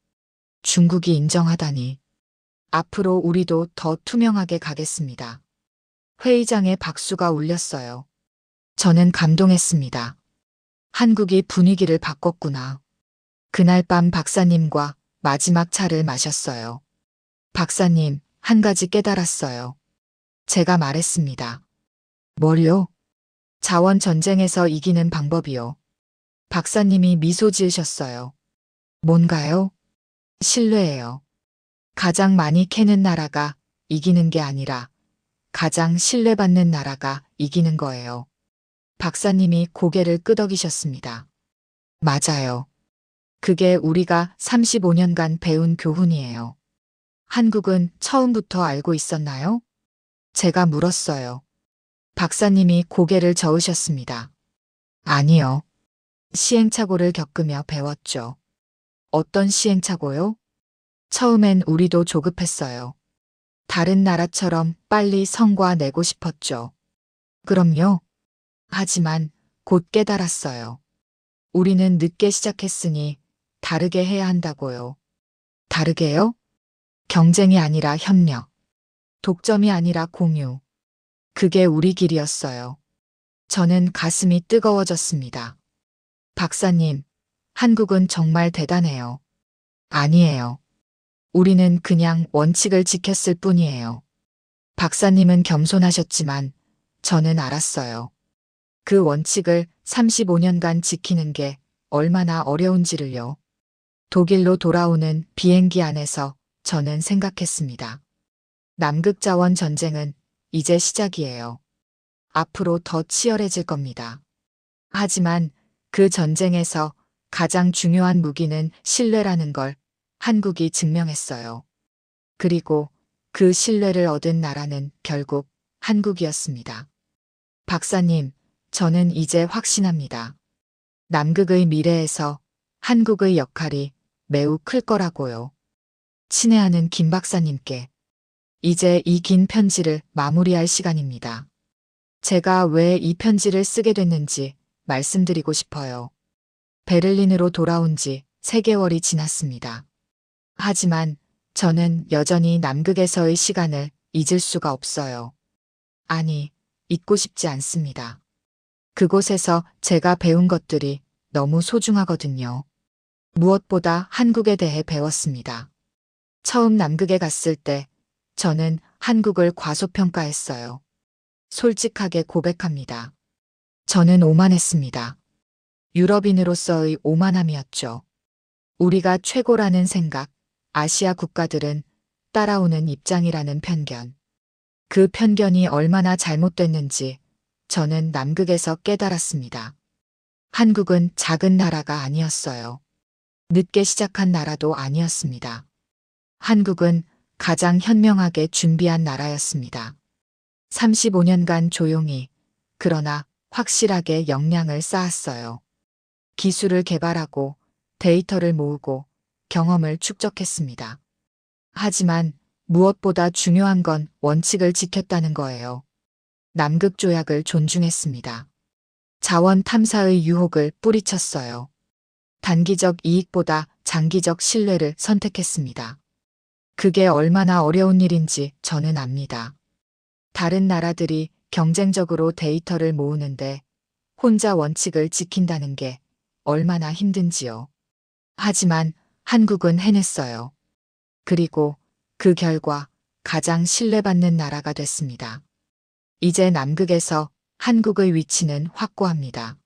Speaker 1: 중국이 인정하다니. 앞으로 우리도 더 투명하게 가겠습니다. 회의장에 박수가 울렸어요. 저는 감동했습니다. 한국이 분위기를 바꿨구나. 그날 밤 박사님과 마지막 차를 마셨어요. 박사님, 한 가지 깨달았어요. 제가 말했습니다. 뭘요? 자원 전쟁에서 이기는 방법이요. 박사님이 미소 지으셨어요. 뭔가요? 신뢰예요. 가장 많이 캐는 나라가 이기는 게 아니라 가장 신뢰받는 나라가 이기는 거예요. 박사님이 고개를 끄덕이셨습니다. 맞아요. 그게 우리가 35년간 배운 교훈이에요. 한국은 처음부터 알고 있었나요? 제가 물었어요. 박사님이 고개를 저으셨습니다. 아니요. 시행착오를 겪으며 배웠죠. 어떤 시행착오요? 처음엔 우리도 조급했어요. 다른 나라처럼 빨리 성과 내고 싶었죠. 그럼요. 하지만 곧 깨달았어요. 우리는 늦게 시작했으니 다르게 해야 한다고요. 다르게요? 경쟁이 아니라 협력. 독점이 아니라 공유. 그게 우리 길이었어요. 저는 가슴이 뜨거워졌습니다. 박사님, 한국은 정말 대단해요. 아니에요. 우리는 그냥 원칙을 지켰을 뿐이에요. 박사님은 겸손하셨지만 저는 알았어요. 그 원칙을 35년간 지키는 게 얼마나 어려운지를요. 독일로 돌아오는 비행기 안에서 저는 생각했습니다. 남극자원 전쟁은 이제 시작이에요. 앞으로 더 치열해질 겁니다. 하지만 그 전쟁에서 가장 중요한 무기는 신뢰라는 걸 한국이 증명했어요. 그리고 그 신뢰를 얻은 나라는 결국 한국이었습니다. 박사님, 저는 이제 확신합니다. 남극의 미래에서 한국의 역할이 매우 클 거라고요. 친애하는 김 박사님께 이제 이 긴 편지를 마무리할 시간입니다. 제가 왜 이 편지를 쓰게 됐는지 말씀드리고 싶어요. 베를린으로 돌아온 지 3개월이 지났습니다. 하지만 저는 여전히 남극에서의 시간을 잊을 수가 없어요. 아니, 잊고 싶지 않습니다. 그곳에서 제가 배운 것들이 너무 소중하거든요. 무엇보다 한국에 대해 배웠습니다. 처음 남극에 갔을 때 저는 한국을 과소평가했어요. 솔직하게 고백합니다. 저는 오만했습니다. 유럽인으로서의 오만함이었죠. 우리가 최고라는 생각, 아시아 국가들은 따라오는 입장이라는 편견. 그 편견이 얼마나 잘못됐는지 저는 남극에서 깨달았습니다. 한국은 작은 나라가 아니었어요. 늦게 시작한 나라도 아니었습니다. 한국은 가장 현명하게 준비한 나라였습니다. 35년간 조용히, 그러나 확실하게 역량을 쌓았어요. 기술을 개발하고 데이터를 모으고 경험을 축적했습니다. 하지만 무엇보다 중요한 건 원칙을 지켰다는 거예요. 남극 조약을 존중했습니다. 자원 탐사의 유혹을 뿌리쳤어요. 단기적 이익보다 장기적 신뢰를 선택했습니다. 그게 얼마나 어려운 일인지 저는 압니다. 다른 나라들이 경쟁적으로 데이터를 모으는데 혼자 원칙을 지킨다는 게 얼마나 힘든지요. 하지만 한국은 해냈어요. 그리고 그 결과 가장 신뢰받는 나라가 됐습니다. 이제 남극에서 한국의 위치는 확고합니다.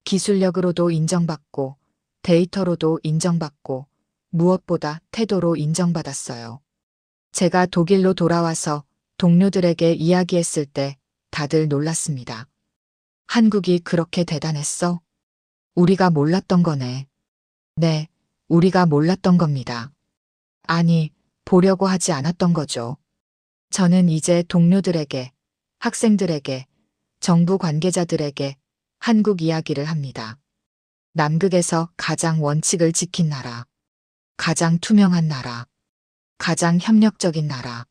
Speaker 1: 기술력으로도 인정받고 데이터로도 인정받고 무엇보다 태도로 인정받았어요. 제가 독일로 돌아와서 동료들에게 이야기했을 때 다들 놀랐습니다. 한국이 그렇게 대단했어? 우리가 몰랐던 거네. 네, 우리가 몰랐던 겁니다. 아니, 보려고 하지 않았던 거죠. 저는 이제 동료들에게, 학생들에게, 정부 관계자들에게 한국 이야기를 합니다. 남극에서 가장 원칙을 지킨 나라, 가장 투명한 나라, 가장 협력적인 나라,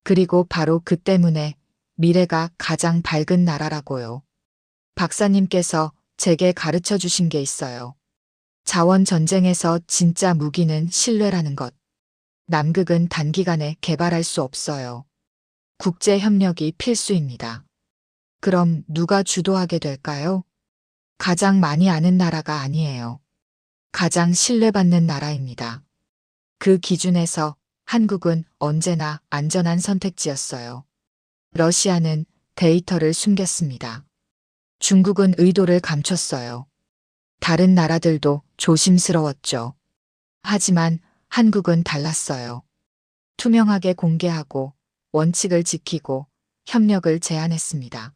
Speaker 1: 그리고 바로 그 때문에 미래가 가장 밝은 나라라고요. 박사님께서 제게 가르쳐 주신 게 있어요. 자원 전쟁에서 진짜 무기는 신뢰라는 것. 남극은 단기간에 개발할 수 없어요. 국제 협력이 필수입니다. 그럼 누가 주도하게 될까요? 가장 많이 아는 나라가 아니에요. 가장 신뢰받는 나라입니다. 그 기준에서 한국은 언제나 안전한 선택지였어요. 러시아는 데이터를 숨겼습니다. 중국은 의도를 감췄어요. 다른 나라들도 조심스러웠죠. 하지만 한국은 달랐어요. 투명하게 공개하고 원칙을 지키고 협력을 제안했습니다.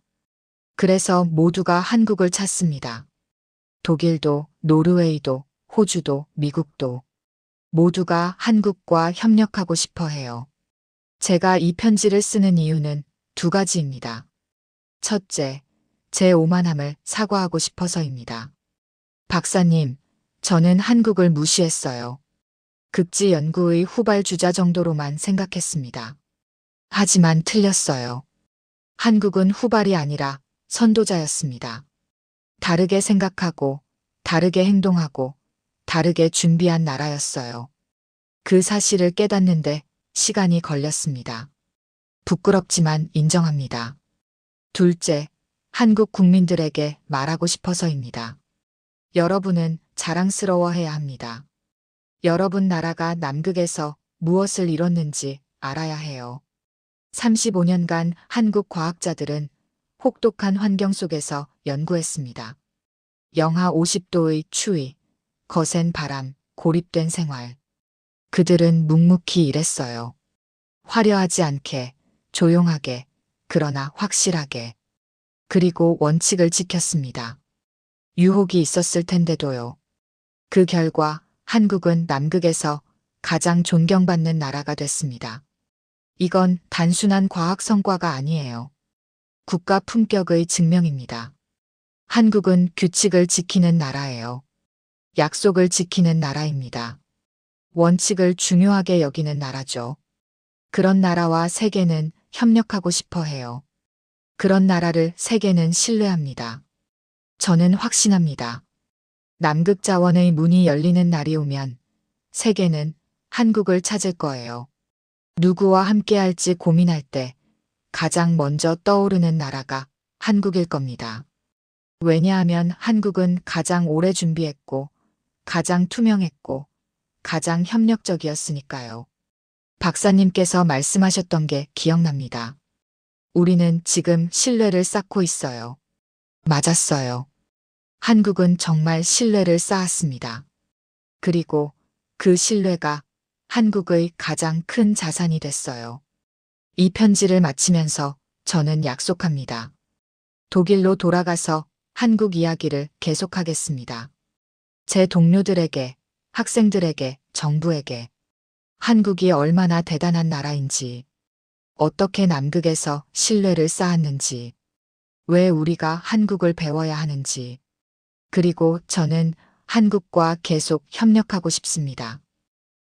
Speaker 1: 그래서 모두가 한국을 찾습니다. 독일도, 노르웨이도, 호주도, 미국도 모두가 한국과 협력하고 싶어 해요. 제가 이 편지를 쓰는 이유는 2가지입니다. 첫째, 제 오만함을 사과하고 싶어서입니다. 박사님, 저는 한국을 무시했어요. 극지 연구의 후발주자 정도로만 생각했습니다. 하지만 틀렸어요. 한국은 후발이 아니라 선도자였습니다. 다르게 생각하고, 다르게 행동하고, 다르게 준비한 나라였어요. 그 사실을 깨닫는데 시간이 걸렸습니다. 부끄럽지만 인정합니다. 둘째, 한국 국민들에게 말하고 싶어서입니다. 여러분은 자랑스러워해야 합니다. 여러분 나라가 남극에서 무엇을 이뤘는지 알아야 해요. 35년간 한국 과학자들은 혹독한 환경 속에서 연구했습니다. 영하 50도의 추위, 거센 바람, 고립된 생활. 그들은 묵묵히 일했어요. 화려하지 않게, 조용하게, 그러나 확실하게. 그리고 원칙을 지켰습니다. 유혹이 있었을 텐데도요. 그 결과 한국은 남극에서 가장 존경받는 나라가 됐습니다. 이건 단순한 과학 성과가 아니에요. 국가 품격의 증명입니다. 한국은 규칙을 지키는 나라예요. 약속을 지키는 나라입니다. 원칙을 중요하게 여기는 나라죠. 그런 나라와 세계는 협력하고 싶어 해요. 그런 나라를 세계는 신뢰합니다. 저는 확신합니다. 남극 자원의 문이 열리는 날이 오면 세계는 한국을 찾을 거예요. 누구와 함께 할지 고민할 때 가장 먼저 떠오르는 나라가 한국일 겁니다. 왜냐하면 한국은 가장 오래 준비했고, 가장 투명했고, 가장 협력적이었으니까요. 박사님께서 말씀하셨던 게 기억납니다. 우리는 지금 신뢰를 쌓고 있어요. 맞았어요. 한국은 정말 신뢰를 쌓았습니다. 그리고 그 신뢰가 한국의 가장 큰 자산이 됐어요. 이 편지를 마치면서 저는 약속합니다. 독일로 돌아가서 한국 이야기를 계속하겠습니다. 제 동료들에게, 학생들에게, 정부에게 한국이 얼마나 대단한 나라인지, 어떻게 남극에서 신뢰를 쌓았는지, 왜 우리가 한국을 배워야 하는지, 그리고 저는 한국과 계속 협력하고 싶습니다.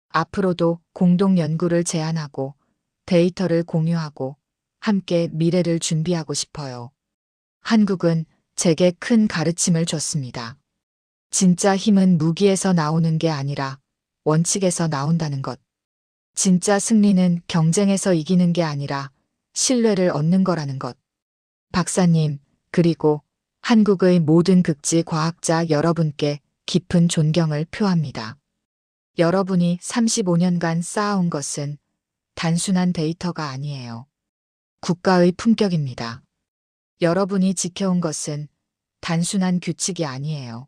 Speaker 1: 앞으로도 공동 연구를 제안하고 데이터를 공유하고 함께 미래를 준비하고 싶어요. 한국은 제게 큰 가르침을 줬습니다. 진짜 힘은 무기에서 나오는 게 아니라 원칙에서 나온다는 것. 진짜 승리는 경쟁에서 이기는 게 아니라 신뢰를 얻는 거라는 것. 박사님, 그리고 한국의 모든 극지 과학자 여러분께 깊은 존경을 표합니다. 여러분이 35년간 쌓아온 것은 단순한 데이터가 아니에요. 국가의 품격입니다. 여러분이 지켜온 것은 단순한 규칙이 아니에요.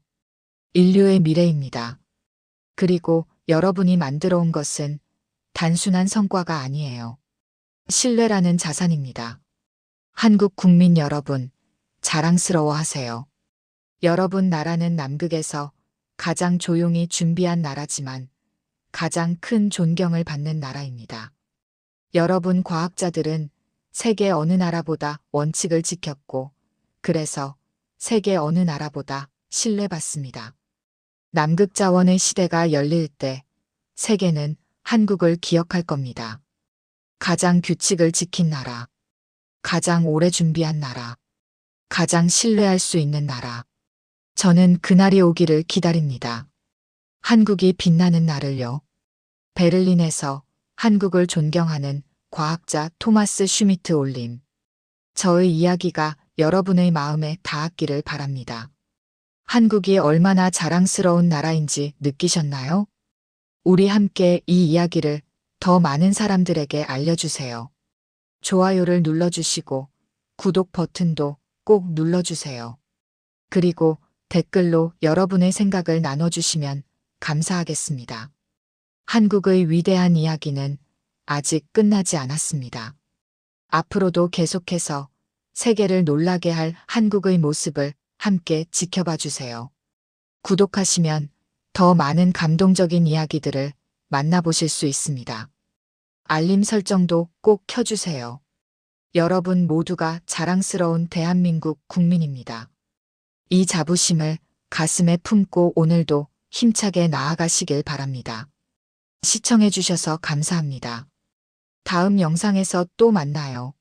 Speaker 1: 인류의 미래입니다. 그리고 여러분이 만들어 온 것은 단순한 성과가 아니에요. 신뢰라는 자산입니다. 한국 국민 여러분, 자랑스러워 하세요. 여러분 나라는 남극에서 가장 조용히 준비한 나라지만 가장 큰 존경을 받는 나라입니다. 여러분 과학자들은 세계 어느 나라보다 원칙을 지켰고, 그래서 세계 어느 나라보다 신뢰받습니다. 남극 자원의 시대가 열릴 때 세계는 한국을 기억할 겁니다. 가장 규칙을 지킨 나라, 가장 오래 준비한 나라, 가장 신뢰할 수 있는 나라. 저는 그날이 오기를 기다립니다. 한국이 빛나는 날을요. 베를린에서 한국을 존경하는 과학자 토마스 슈미트 올림. 저의 이야기가 여러분의 마음에 닿았기를 바랍니다. 한국이 얼마나 자랑스러운 나라인지 느끼셨나요? 우리 함께 이 이야기를 더 많은 사람들에게 알려주세요. 좋아요를 눌러주시고 구독 버튼도 꼭 눌러주세요. 그리고 댓글로 여러분의 생각을 나눠주시면 감사하겠습니다. 한국의 위대한 이야기는 아직 끝나지 않았습니다. 앞으로도 계속해서 세계를 놀라게 할 한국의 모습을 함께 지켜봐 주세요. 구독하시면 더 많은 감동적인 이야기들을 만나보실 수 있습니다. 알림 설정도 꼭 켜주세요. 여러분 모두가 자랑스러운 대한민국 국민입니다. 이 자부심을 가슴에 품고 오늘도 힘차게 나아가시길 바랍니다. 시청해주셔서 감사합니다. 다음 영상에서 또 만나요.